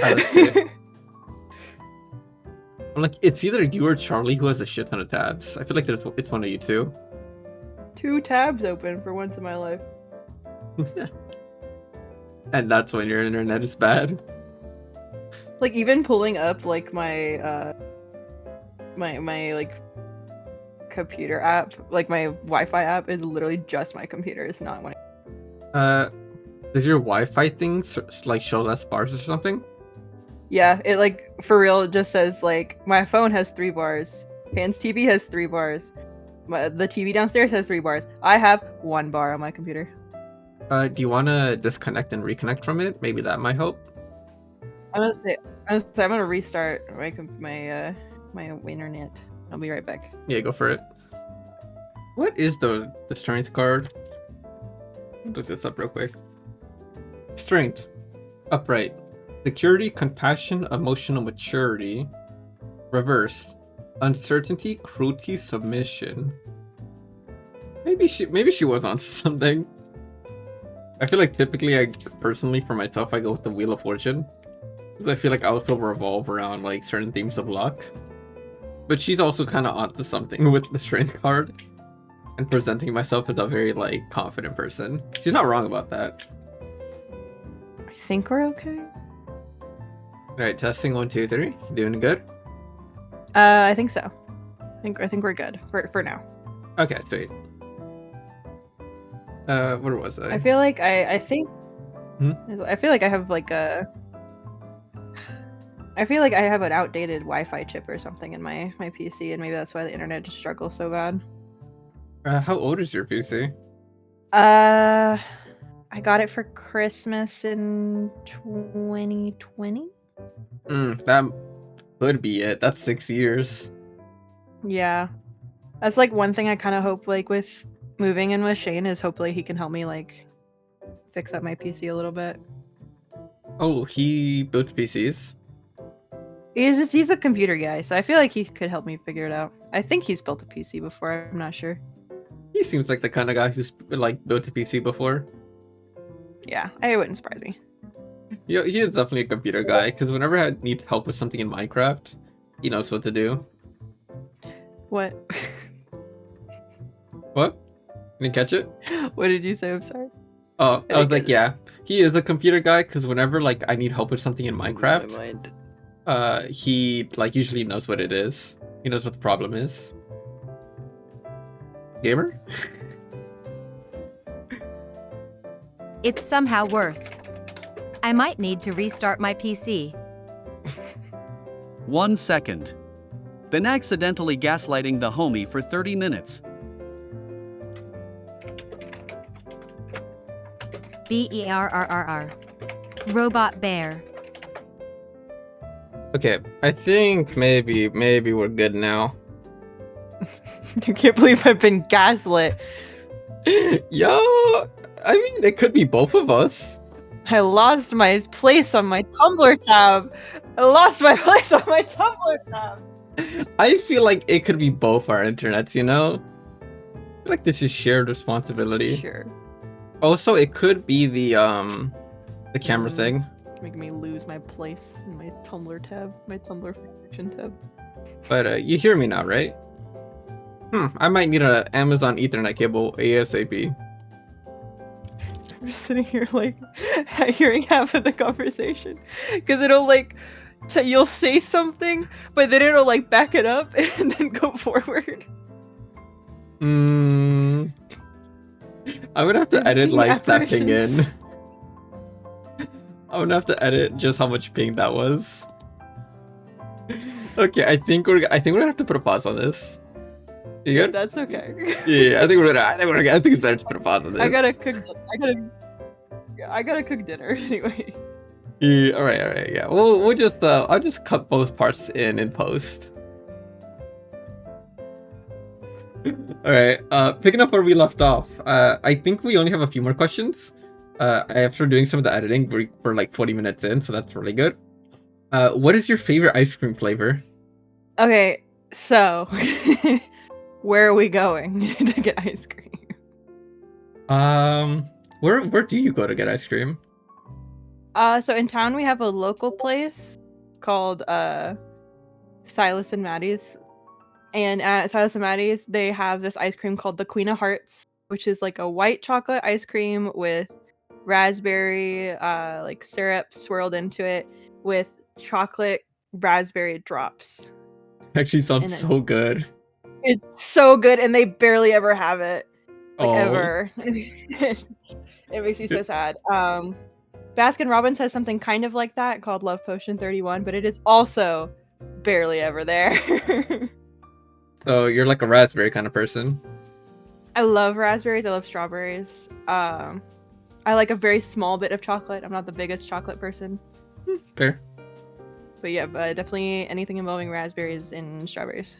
Oh, that's good. I'm like, it's either you or Charlie who has a shit ton of tabs. I feel like it's one of you two. 2 tabs open for once in my life. And that's when your internet is bad. Like, even pulling up like my my like computer app, like my Wi-Fi app, is literally just my computer. It's not one. Does your Wi-Fi thing like show less bars or something? Yeah, it like for real it just says like my phone has 3 bars, Pan's TV has 3 bars, the TV downstairs has 3 bars. I have 1 bar on my computer. Do you want to disconnect and reconnect from it? Maybe that might help. I'm gonna restart my internet. I'll be right back. Yeah, go for it. What is the strength card? Look this up real quick. Strength. Upright. Security, compassion, emotional maturity. Reverse. Uncertainty, cruelty, submission. Maybe she was on something. I feel like typically personally for myself I go with the Wheel of Fortune. Because I feel like I also revolve around like certain themes of luck. But she's also kind of onto something with the strength card. And presenting myself as a very like confident person. She's not wrong about that. I think we're okay. Alright, testing 1, 2, 3. You doing good? I think so. I think we're good for now. Okay, sweet. Where was I? I feel like I think Hmm? I feel like I have like I feel like I have an outdated Wi-Fi chip or something in my PC, and maybe that's why the internet just struggles so bad. How old is your PC? I got it for Christmas in 2020. That could be it. That's 6 years. Yeah, that's like one thing I kind of hope like with moving in with Shane is hopefully he can help me like fix up my PC a little bit. Oh, he builds PCs? He's a computer guy, so I feel like he could help me figure it out. I think he's built a PC before. I'm not sure. He seems like the kind of guy who's like built a PC before. Yeah, it wouldn't surprise me. Yeah, he is definitely a computer guy, because whenever I need help with something in Minecraft, he knows what to do. What? What? Didn't catch it? What did you say? I'm sorry. Oh, I was like, get it. yeah, he is a computer guy, because whenever like I need help with something in My Minecraft, mind. he like usually knows what it is. He knows what the problem is. Gamer? It's somehow worse. I might need to restart my PC. 1 second. Been accidentally gaslighting the homie for 30 minutes. BERRRR. Robot bear. Okay, I think maybe we're good now. I can't believe I've been gaslit. Yo, I mean, it could be both of us. I lost my place on my Tumblr tab. I feel like it could be both our internets, you know? I feel like this is shared responsibility. Sure. Also, it could be the camera thing. It's making me lose my place in my Tumblr tab, my Tumblr fiction tab. But you hear me now, right? I might need an Amazon Ethernet cable ASAP. I'm just sitting here like hearing half of the conversation because it'll like you'll say something, but then it'll like back it up and then go forward. I'm gonna have to Have you edit seen like that ping in. apparitions? I'm gonna have to edit just how much ping that was. Okay, I think we're gonna have to put a pause on this. You Yeah, good? that's okay. Yeah, I think it's better to put a pause on this. I gotta cook dinner anyway. Yeah, all right, yeah. We'll just I'll just cut both parts in post. All right, picking up where we left off. I think we only have a few more questions. After doing some of the editing, we're like 20 minutes in, so that's really good. What is your favorite ice cream flavor? Okay, so where are we going to get ice cream? Where do you go to get ice cream? So in town we have a local place called Silas and Maddie's. And at Silas and Maddie's, they have this ice cream called the Queen of Hearts, which is like a white chocolate ice cream with raspberry like syrup swirled into it with chocolate raspberry drops. Actually sounds And so good. It's so good, and they barely ever have it. Like Oh. ever. It makes me so sad. Baskin Robbins has something kind of like that called Love Potion 31, but it is also barely ever there. So you're like a raspberry kind of person. I love raspberries. I love strawberries. I like a very small bit of chocolate. I'm not the biggest chocolate person. Fair. But yeah, but definitely anything involving raspberries and strawberries.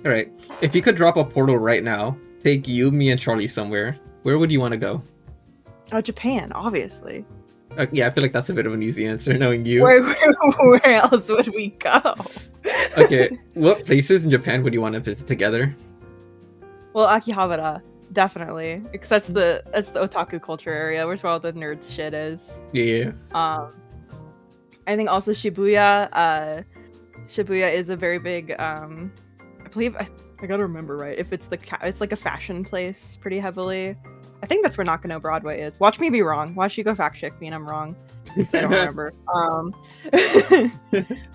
All right. If you could drop a portal right now, take you, me, and Charlie somewhere, where would you want to go? Oh, Japan, obviously. Yeah, I feel like that's a bit of an easy answer, knowing you. Where else would we go? Okay, what places in Japan would you want to visit together? Well, Akihabara, definitely, because that's the otaku culture area, where's where all the nerds shit is. Yeah. I think also Shibuya. Shibuya is a very big. I believe I gotta remember right. If it's it's like a fashion place, pretty heavily. I think that's where Nakano Broadway is. Watch me be wrong. Watch you go fact check me and I'm wrong. Because I don't remember.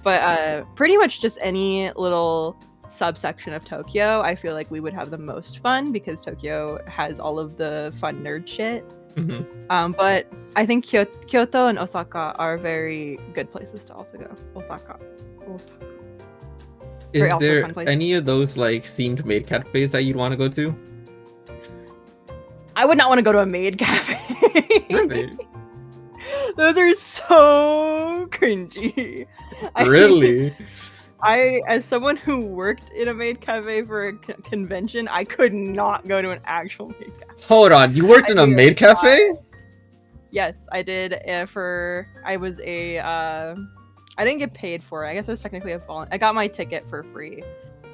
But pretty much just any little subsection of Tokyo, I feel like we would have the most fun because Tokyo has all of the fun nerd shit. Mm-hmm. But I think Kyoto and Osaka are very good places to also go. Osaka. Is also there fun place. any of those like themed maid cafes that you'd want to go to? I would not want to go to a maid cafe. Really? Those are so cringy. Really? As someone who worked in a maid cafe for a convention, I could not go to an actual maid cafe. Hold on, you worked in a maid cafe? Yes, I did. I was a. I didn't get paid for it. I guess I was technically a volunteer. I got my ticket for free.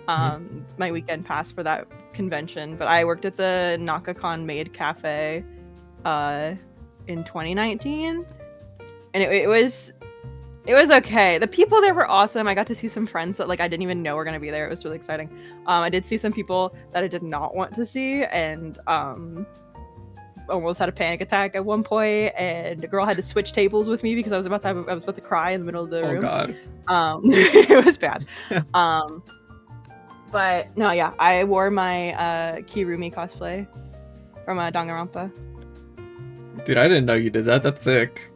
My weekend pass for that convention, but I worked at the NakaCon Maid Cafe in 2019, and it was okay. The people there were awesome. I got to see some friends that like I didn't even know were gonna be there. It was really exciting. I did see some people that I did not want to see, and almost had a panic attack at one point, and a girl had to switch tables with me because I was about to cry in the middle of the room. Oh god. It was bad. But no, yeah, I wore my Kirumi cosplay from Danganronpa. Dude, I didn't know you did that. That's sick.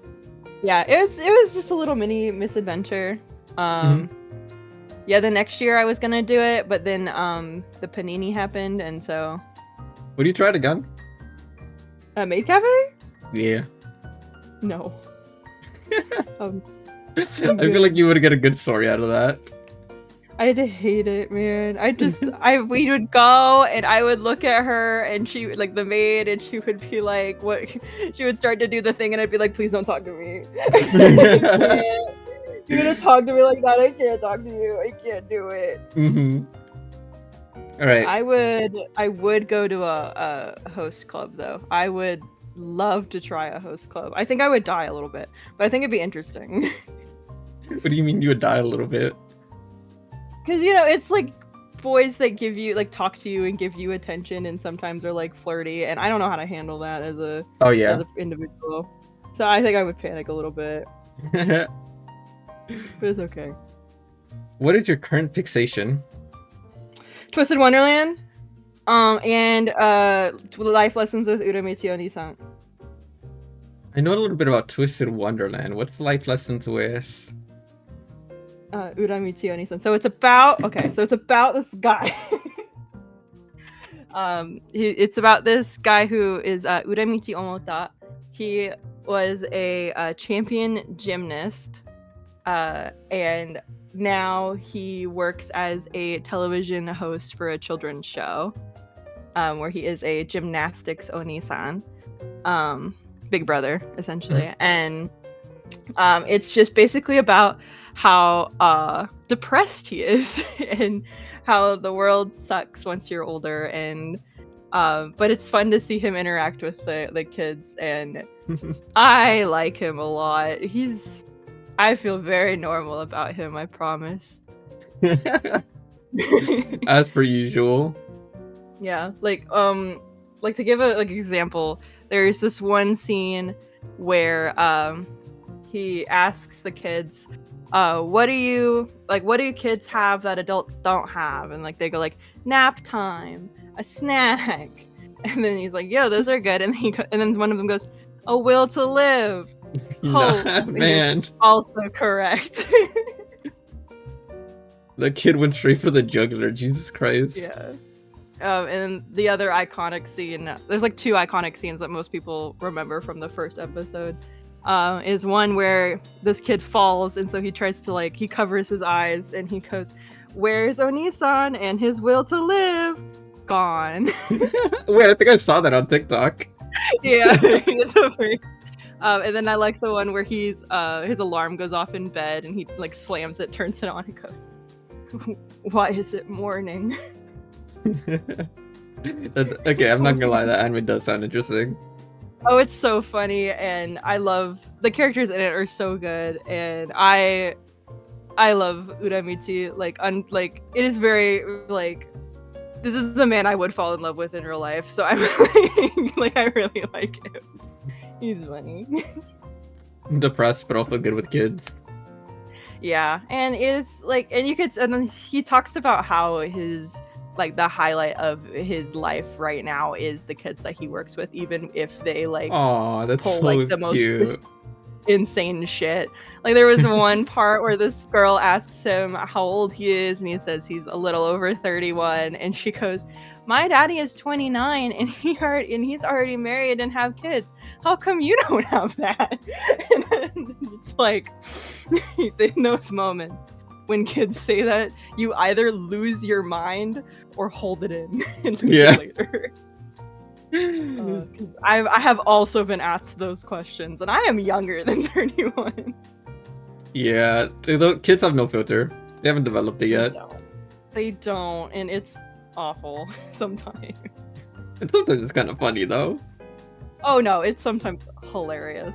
Yeah, it was just a little mini misadventure. Yeah, the next year I was gonna do it, but then the panini happened, and so. Would you try it again? A maid cafe? Yeah. No. I feel like you would get a good story out of that. I'd hate it, man. We would go and I would look at her and she would like the maid and she would be like, what? She would start to do the thing and I'd be like, please don't talk to me. You're gonna talk to me like that. I can't talk to you. I can't do it. All right. I would go to a host club though. I would love to try a host club. I think I would die a little bit, but I think it'd be interesting. What do you mean you would die a little bit? Because, you know, it's like boys that give you like talk to you and give you attention and sometimes are like flirty, and I don't know how to handle that as a Oh as yeah. an individual. So I think I would panic a little bit, but it's okay. What is your current fixation? Twisted Wonderland, and life lessons with Uramechi Oni-san. I know a little bit about Twisted Wonderland. What's life lessons with? Uramechi Oni-san. So it's about this guy. It's about this guy who is Uramichi Omota. He was a champion gymnast, and now he works as a television host for a children's show, where he is a gymnastics Oni-san, big brother essentially, and it's just basically about how depressed he is and how the world sucks once you're older, and but it's fun to see him interact with the kids, and I like him a lot. I feel very normal about him, I promise. As per usual. Yeah, like to give a example, there's this one scene where he asks the kids, what do kids have that adults don't have? And like they go like nap time, a snack, and then he's like, yo, those are good, and then one of them goes, a will to live. Hope. Nah, man. Also correct. The kid went straight for the jugular. Jesus Christ. Yeah. And the other iconic scene, there's like two iconic scenes that most people remember from the first episode, is one where this kid falls, and so he tries to he covers his eyes and he goes, where's Oni-san? And his will to live gone. Wait, I think I saw that on TikTok. Yeah. It's over. And then I like the one where his alarm goes off in bed and he like slams it, turns it on, and goes, why is it morning? Okay, I'm not gonna lie, that anime does sound interesting. Oh, it's so funny, and I love the characters in it are so good, and I love Uramichi. It is very this is the man I would fall in love with in real life. So I'm I really like him. He's funny. Depressed, but also good with kids. Yeah, and and then he talks about how his the highlight of his life right now is the kids that he works with, even if they Oh, that's pull so the most cute. insane shit. There was one part where this girl asks him how old he is, and he says he's a little over 31, and she goes, my daddy is 29 and he's already married and have kids. How come you don't have that? And it's in those moments when kids say that, you either lose your mind or hold it in and lose it later. Because I have also been asked those questions, and I am younger than 31. Yeah, kids have no filter. They haven't developed it yet. They don't, and it's awful sometimes. And sometimes it's kind of funny though. Oh no, it's sometimes hilarious.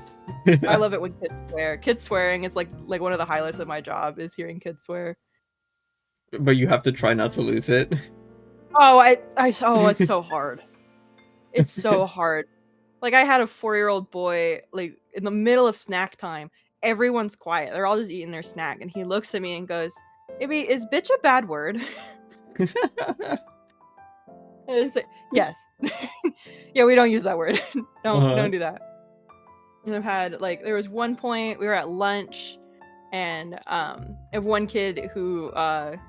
I love it when kids swear. Kids swearing is like one of the highlights of my job, is hearing kids swear. But you have to try not to lose it. Oh, it's so hard. It's so hard. I had a 4-year-old boy, in the middle of snack time, everyone's quiet. They're all just eating their snack, and he looks at me and goes, Ibby, is bitch a bad word? And it's yes. Yeah, we don't use that word. Don't do that. And I've had there was one point we were at lunch, and I have one kid who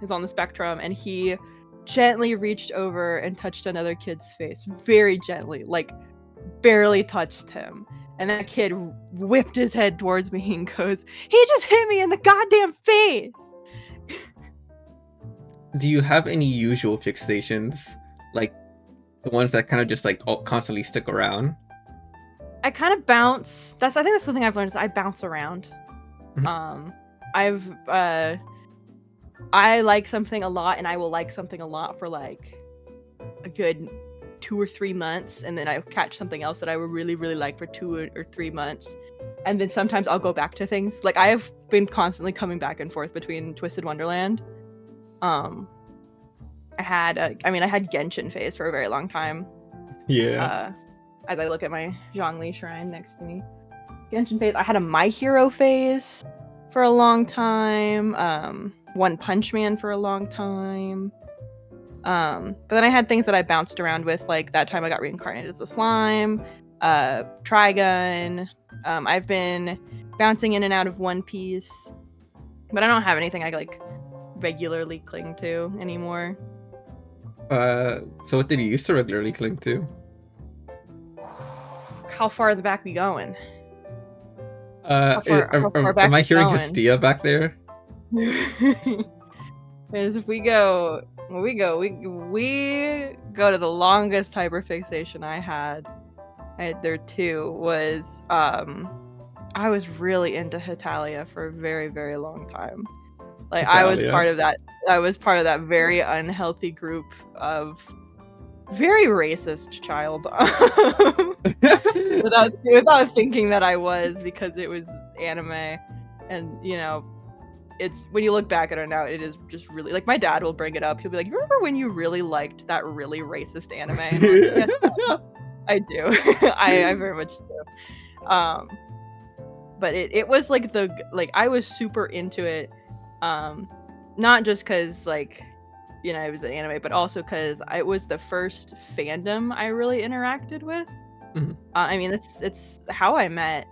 is on the spectrum, and he gently reached over and touched another kid's face, very gently, barely touched him. And that kid whipped his head towards me and goes, he just hit me in the goddamn face. Do you have any usual fixations? The ones that kind of just constantly stick around? I kind of bounce. I think that's something I've learned, is I bounce around. Mhm. I like something a lot, and I will like something a lot for a good 2 or 3 months, and then I catch something else that I would really, really like for 2 or 3 months. And then sometimes I'll go back to things. I have been constantly coming back and forth between Twisted Wonderland I had I had Genshin phase for a very long time. Yeah. As I look at my Zhongli shrine next to me. Genshin phase. I had a My Hero phase for a long time. One Punch Man for a long time. But then I had things that I bounced around with, like that time I got reincarnated as a slime, Trigun. I've been bouncing in and out of One Piece, but I don't have anything I like regularly cling to anymore. So what did you used to regularly cling to? How far in the back we going? How far back am I we hearing going? Hestia back there? Because if we go to the longest hyperfixation I had there too was I was really into Hetalia for a very, very long time. Like I was Hetalia. part of that very unhealthy group of very racist child. without thinking that I was, because it was anime, and you know, it's when you look back at it now, it is just really like my dad will bring it up. He'll be like, "Remember when you really liked that really racist anime?" And I'm like, yes, Dad, I do. I very much do. But it was like I was super into it, not just because like, you know, it was an anime, but also because it was the first fandom I really interacted with. Mhm. I mean, it's how I met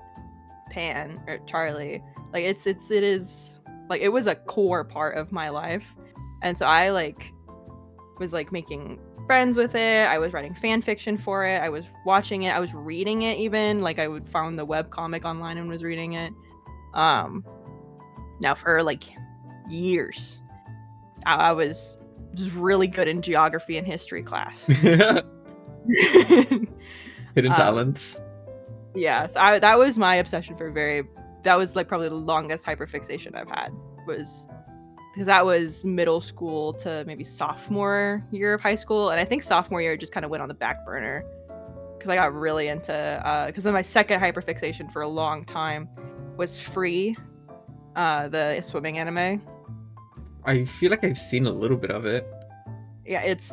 Pan or Charlie. Like it is like it was a core part of my life, and so I like was like making friends with it. I was writing fan fiction for it. I was watching it. I was reading it even. Like I would found the web comic online and was reading it. Now for like years, I was just really good in geography and history class. Hidden talents. Yeah, so that was my obsession for that was like probably the longest hyperfixation I've had, was because that was middle school to maybe sophomore year of high school, and I think sophomore year just kind of went on the back burner because I got really into because then my second hyperfixation for a long time was Free, the swimming anime. I feel like I've seen a little bit of it. Yeah, it's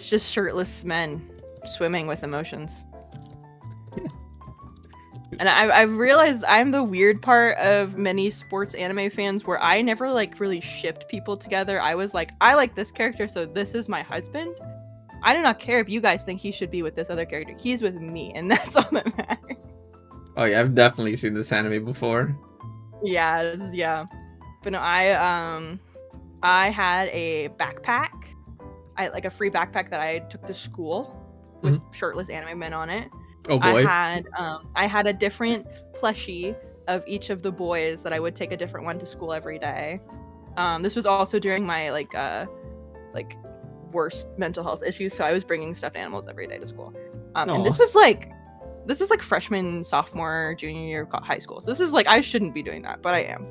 just shirtless men swimming with emotions. And I've realized I'm the weird part of many sports anime fans where I never like really shipped people together. I was like, I like this character, so this is my husband. I do not care if you guys think he should be with this other character. He's with me, and that's all that matters. Oh yeah, I've definitely seen this anime before. Yeah. But no, I had a backpack. I like a free backpack that I took to school with shirtless anime men on it. Oh boy. I had a different plushie of each of the boys that I would take a different one to school every day. This was also during my like worst mental health issues, so I was bringing stuffed animals every day to school. And this was like freshman, sophomore, junior year of high school. So this is like I shouldn't be doing that, but I am.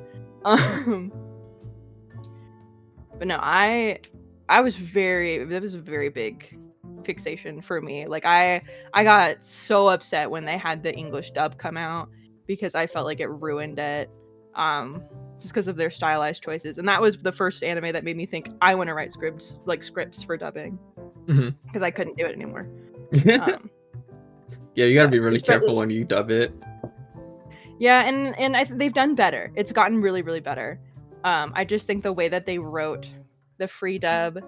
But no, that was a very big fixation for me. Like I got so upset when they had the English dub come out because I felt like it ruined it, just because of their stylized choices. And that was the first anime that made me think I want to write scripts for dubbing, because I couldn't do it anymore. Yeah, you gotta be really careful when you dub it. Yeah, and they've done better. It's gotten really, really better. I just think the way that they wrote the free dub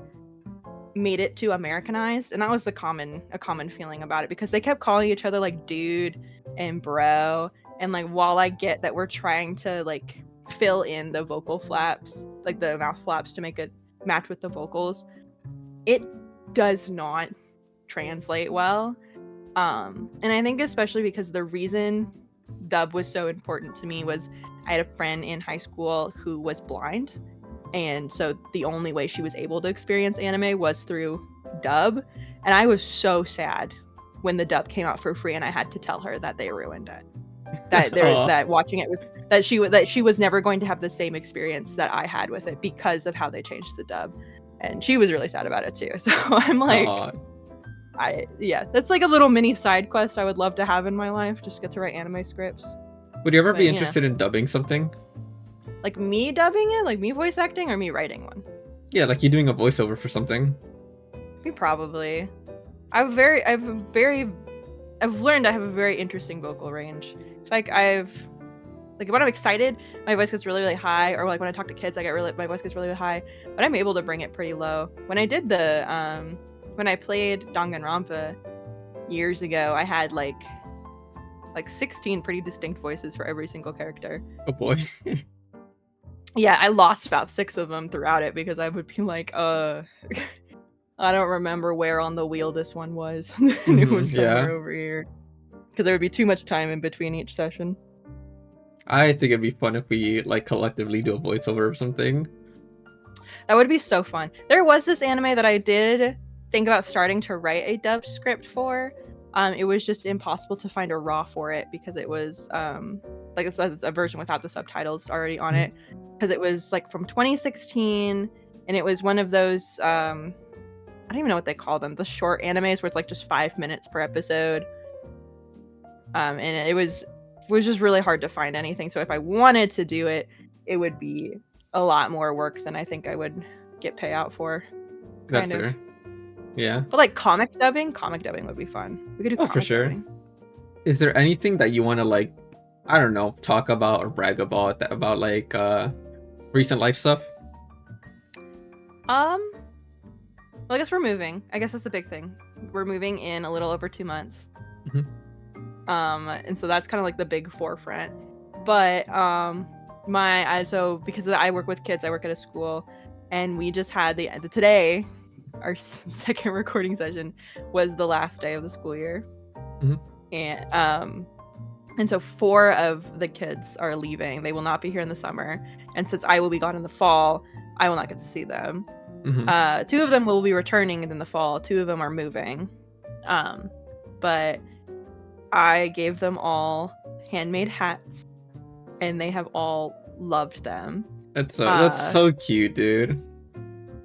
made it too Americanized, and that was a common feeling about it, because they kept calling each other like dude and bro, and like while I get that we're trying to like fill in the vocal flaps, like the mouth flaps, to make it match with the vocals, it does not translate well. And I think especially because the reason dub was so important to me was I had a friend in high school who was blind, and so the only way she was able to experience anime was through dub, and I was so sad when the dub came out for free and I had to tell her that they ruined it. That watching it was that she was never going to have the same experience that I had with it because of how they changed the dub, and she was really sad about it too. So I'm like, that's like a little mini side quest I would love to have in my life, just get to write anime scripts. Would you ever be interested in dubbing something? Like me dubbing it, like me voice acting, or me writing one? Yeah, like you doing a voiceover for something. Me probably. I've learned I have a very interesting vocal range. It's like when I'm excited, my voice gets really, really high, or like when I talk to kids, my voice gets really, really high. But I'm able to bring it pretty low. When I did when I played Danganronpa years ago, I had like 16 pretty distinct voices for every single character. Oh boy. Yeah, I lost about 6 of them throughout it because I would be like, I don't remember where on the wheel this one was. And it was somewhere over here. Because there would be too much time in between each session. I think it'd be fun if we like collectively do a voiceover or something. That would be so fun. There was this anime that I did think about starting to write a dub script for. It was just impossible to find a raw for it because it was like a version without the subtitles already on it. Because it was like from 2016, and it was one of those I don't even know what they call them, the short animes where it's like just 5 minutes per episode. And it was just really hard to find anything. So if I wanted to do it, it would be a lot more work than I think I would get payout for. That's fair. Yeah. But like comic dubbing would be fun. We could do comic for sure. dubbing. Is there anything that you want to like, I don't know, talk about or brag about like recent life stuff? Well, I guess we're moving. I guess that's the big thing. We're moving in a little over 2 months. And so that's kind of like the big forefront. But so because I work with kids, I work at a school, and we just had today, our second recording session was the last day of the school year. And so 4 of the kids are leaving. They will not be here in the summer, and since I will be gone in the fall, I will not get to see them. 2 of them will be returning in the fall. 2 of them are moving. But I gave them all handmade hats, and they have all loved them. That's so cute, dude.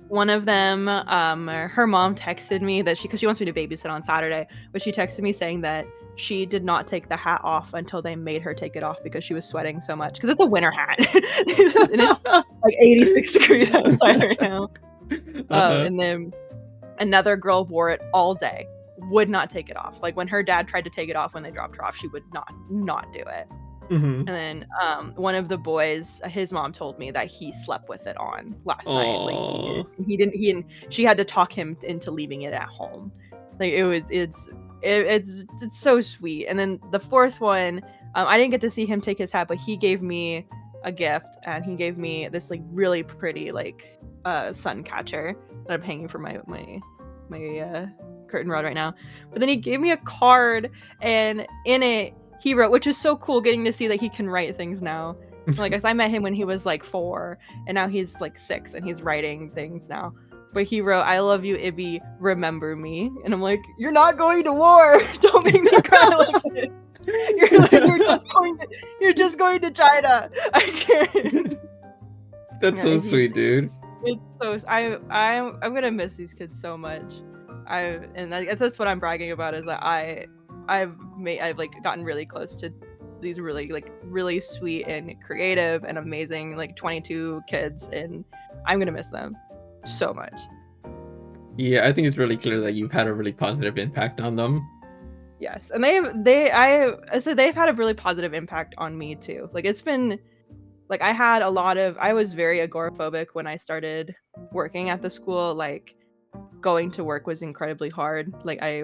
One of them, her mom texted me that because she wants me to babysit on Saturday, but she texted me saying that she did not take the hat off until they made her take it off because she was sweating so much. Because it's a winter hat, and it's like 86 degrees outside right now. And then another girl wore it all day, would not take it off. Like when her dad tried to take it off when they dropped her off, she would not do it. And then one of the boys, his mom told me that he slept with it on last night. Like he didn't. She had to talk him into leaving it at home. Like it's so sweet. And then the 4th one, I didn't get to see him take his hat, but he gave me a gift, and he gave me this like really pretty like sun catcher that I'm hanging for my curtain rod right now. But then he gave me a card, and in it he wrote, which is so cool getting to see that he can write things now. Like I met him when he was like 4, and now he's like 6, and he's writing things now. But he wrote, "I love you, Ibby. Remember me." And I'm like, "You're not going to war. Don't make me cry like this. You're just going to China. I can't." That's so sweet, dude. It's so I'm gonna miss these kids so much. That's what I'm bragging about, is that I've like gotten really close to these really sweet and creative and amazing 22 kids, and I'm gonna miss them so much. Yeah, I think it's really clear that you've had a really positive impact on them. Yes, and they've had a really positive impact on me too. Like it's been like I was very agoraphobic when I started working at the school. Like going to work was incredibly hard. Like I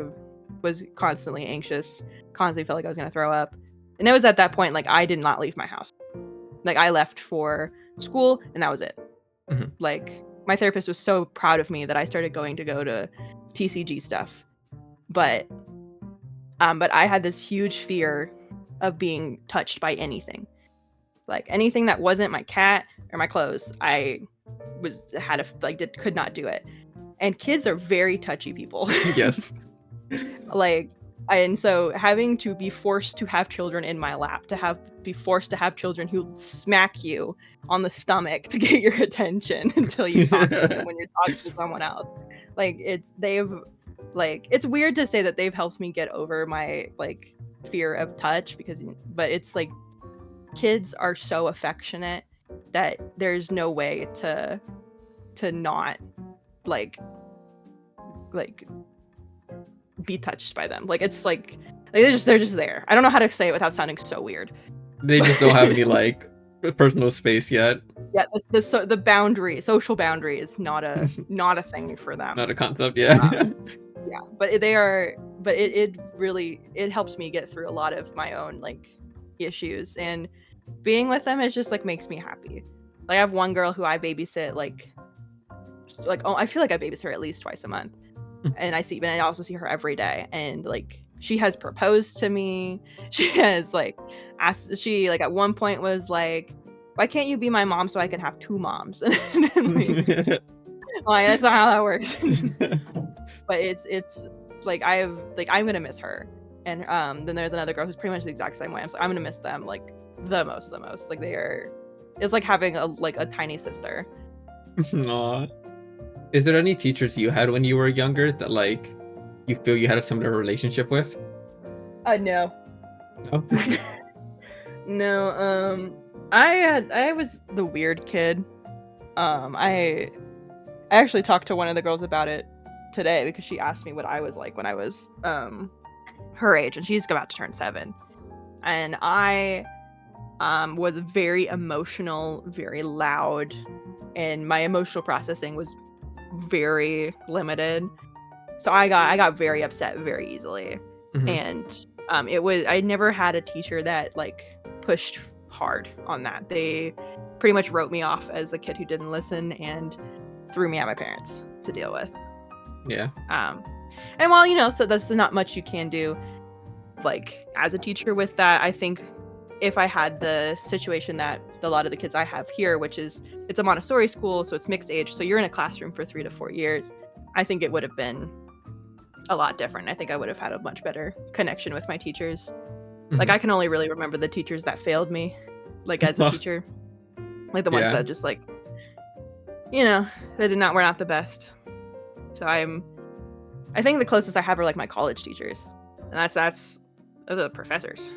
was constantly anxious, constantly felt like I was gonna throw up. And it was at that point like I did not leave my house. Like I left for school and that was it. Like my therapist was so proud of me that I started go to TCG stuff. But I had this huge fear of being touched by anything. Like anything that wasn't my cat or my clothes, could not do it. And kids are very touchy people. Yes. And so having to be forced to have children in my lap, be forced to have children who smack you on the stomach to get your attention until you talk to them when you're talking to someone else. It's weird to say that they've helped me get over my fear of touch but it's like kids are so affectionate that there's no way to not like be touched by them. Like it's like they're just there. I don't know how to say it without sounding so weird. They just don't have any like personal space yet. Yeah, the boundary, social boundary is not a thing for them. Not a concept, yeah. Yeah, but it really helps me get through a lot of my own like issues, and being with them is just like makes me happy. Like I have one girl who I babysit like I feel like I babysit her at least twice a month, and I also see her every day, and like she has proposed to me. She has like asked. She like at one point was like, "Why can't you be my mom so I can have two moms?" And like, that's not how that works. But it's like I'm gonna miss her, and then there's another girl who's pretty much the exact same way. I'm gonna miss them like the most. Like it's like having a tiny sister. Aw. Is there any teachers you had when you were younger that like you feel you had a similar relationship with? No. No? No. I was the weird kid. I actually talked to one of the girls about it today because she asked me what I was like when I was her age, and she's about to turn 7. And I was very emotional, very loud, and my emotional processing was very limited. So I got very upset very easily. Mhm. And I never had a teacher that like pushed hard on that. They pretty much wrote me off as a kid who didn't listen and threw me at my parents to deal with. Yeah. And while so that's not much you can do like as a teacher with that. I think if I had the situation that a lot of the kids I have here, which is it's a Montessori school, so it's mixed age, so you're in a classroom for 3 to 4 years, I think it would have been a lot different. I think I would have had a much better connection with my teachers. Like I can only really remember the teachers that failed me, like as a teacher, like the ones that just like, they were not the best. So I think the closest I have are like my college teachers, and those are the professors.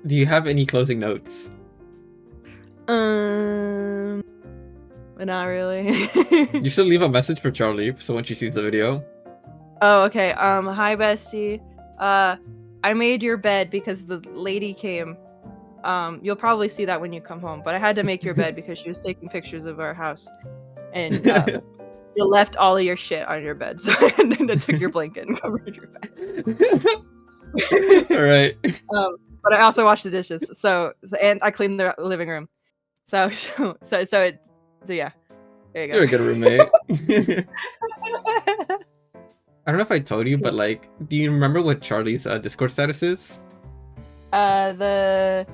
Do you have any closing notes? Not really. You should leave a message for Charlie so when she sees the video. Oh, okay. Hi, bestie. I made your bed because the lady came. You'll probably see that when you come home, but I had to make your bed because she was taking pictures of our house, and you left all of your shit on your bed, so and then I took your blanket and covered your bed. All right. But I also washed the dishes, so and I cleaned the living room. So yeah. There you go. You're a good roommate. I don't know if I told you, but like, do you remember what Charlie's Discord status is? The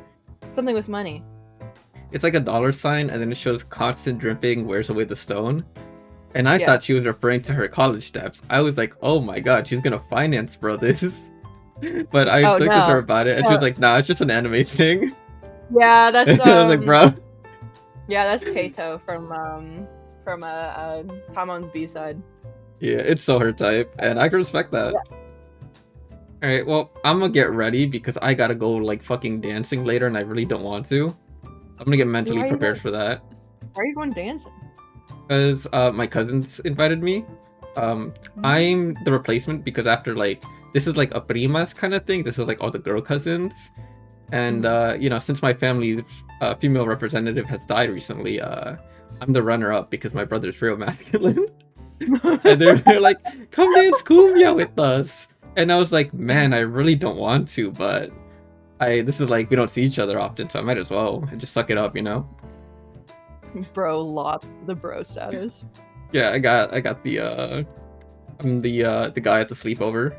something with money. It's like a $, and then it shows constant dripping wears away the stone. And I thought she was referring to her college debts. I was like, oh my god, she's gonna finance bro this. But I talked to her about it, and she was like, nah, it's just an anime thing. Yeah, that's I was like, bro. Yeah, that's Kato from Tamon's B-side. Yeah, it's so her type, and I can respect that. Yeah. Alright, well, I'm gonna get ready because I gotta go like fucking dancing later, and I really don't want to. I'm gonna get mentally prepared for that. Why are you going dancing? Because my cousins invited me. I'm the replacement because after like this is like a primas kind of thing. This is like all the girl cousins, and since my family's female representative has died recently, I'm the runner-up because my brother's real masculine. And they're like, come dance cumbia with us, and I was like, man, I really don't want to, but this is like we don't see each other often, so I might as well and just suck it up, Bro, the bro status. Yeah, I got the I'm the guy at the sleepover.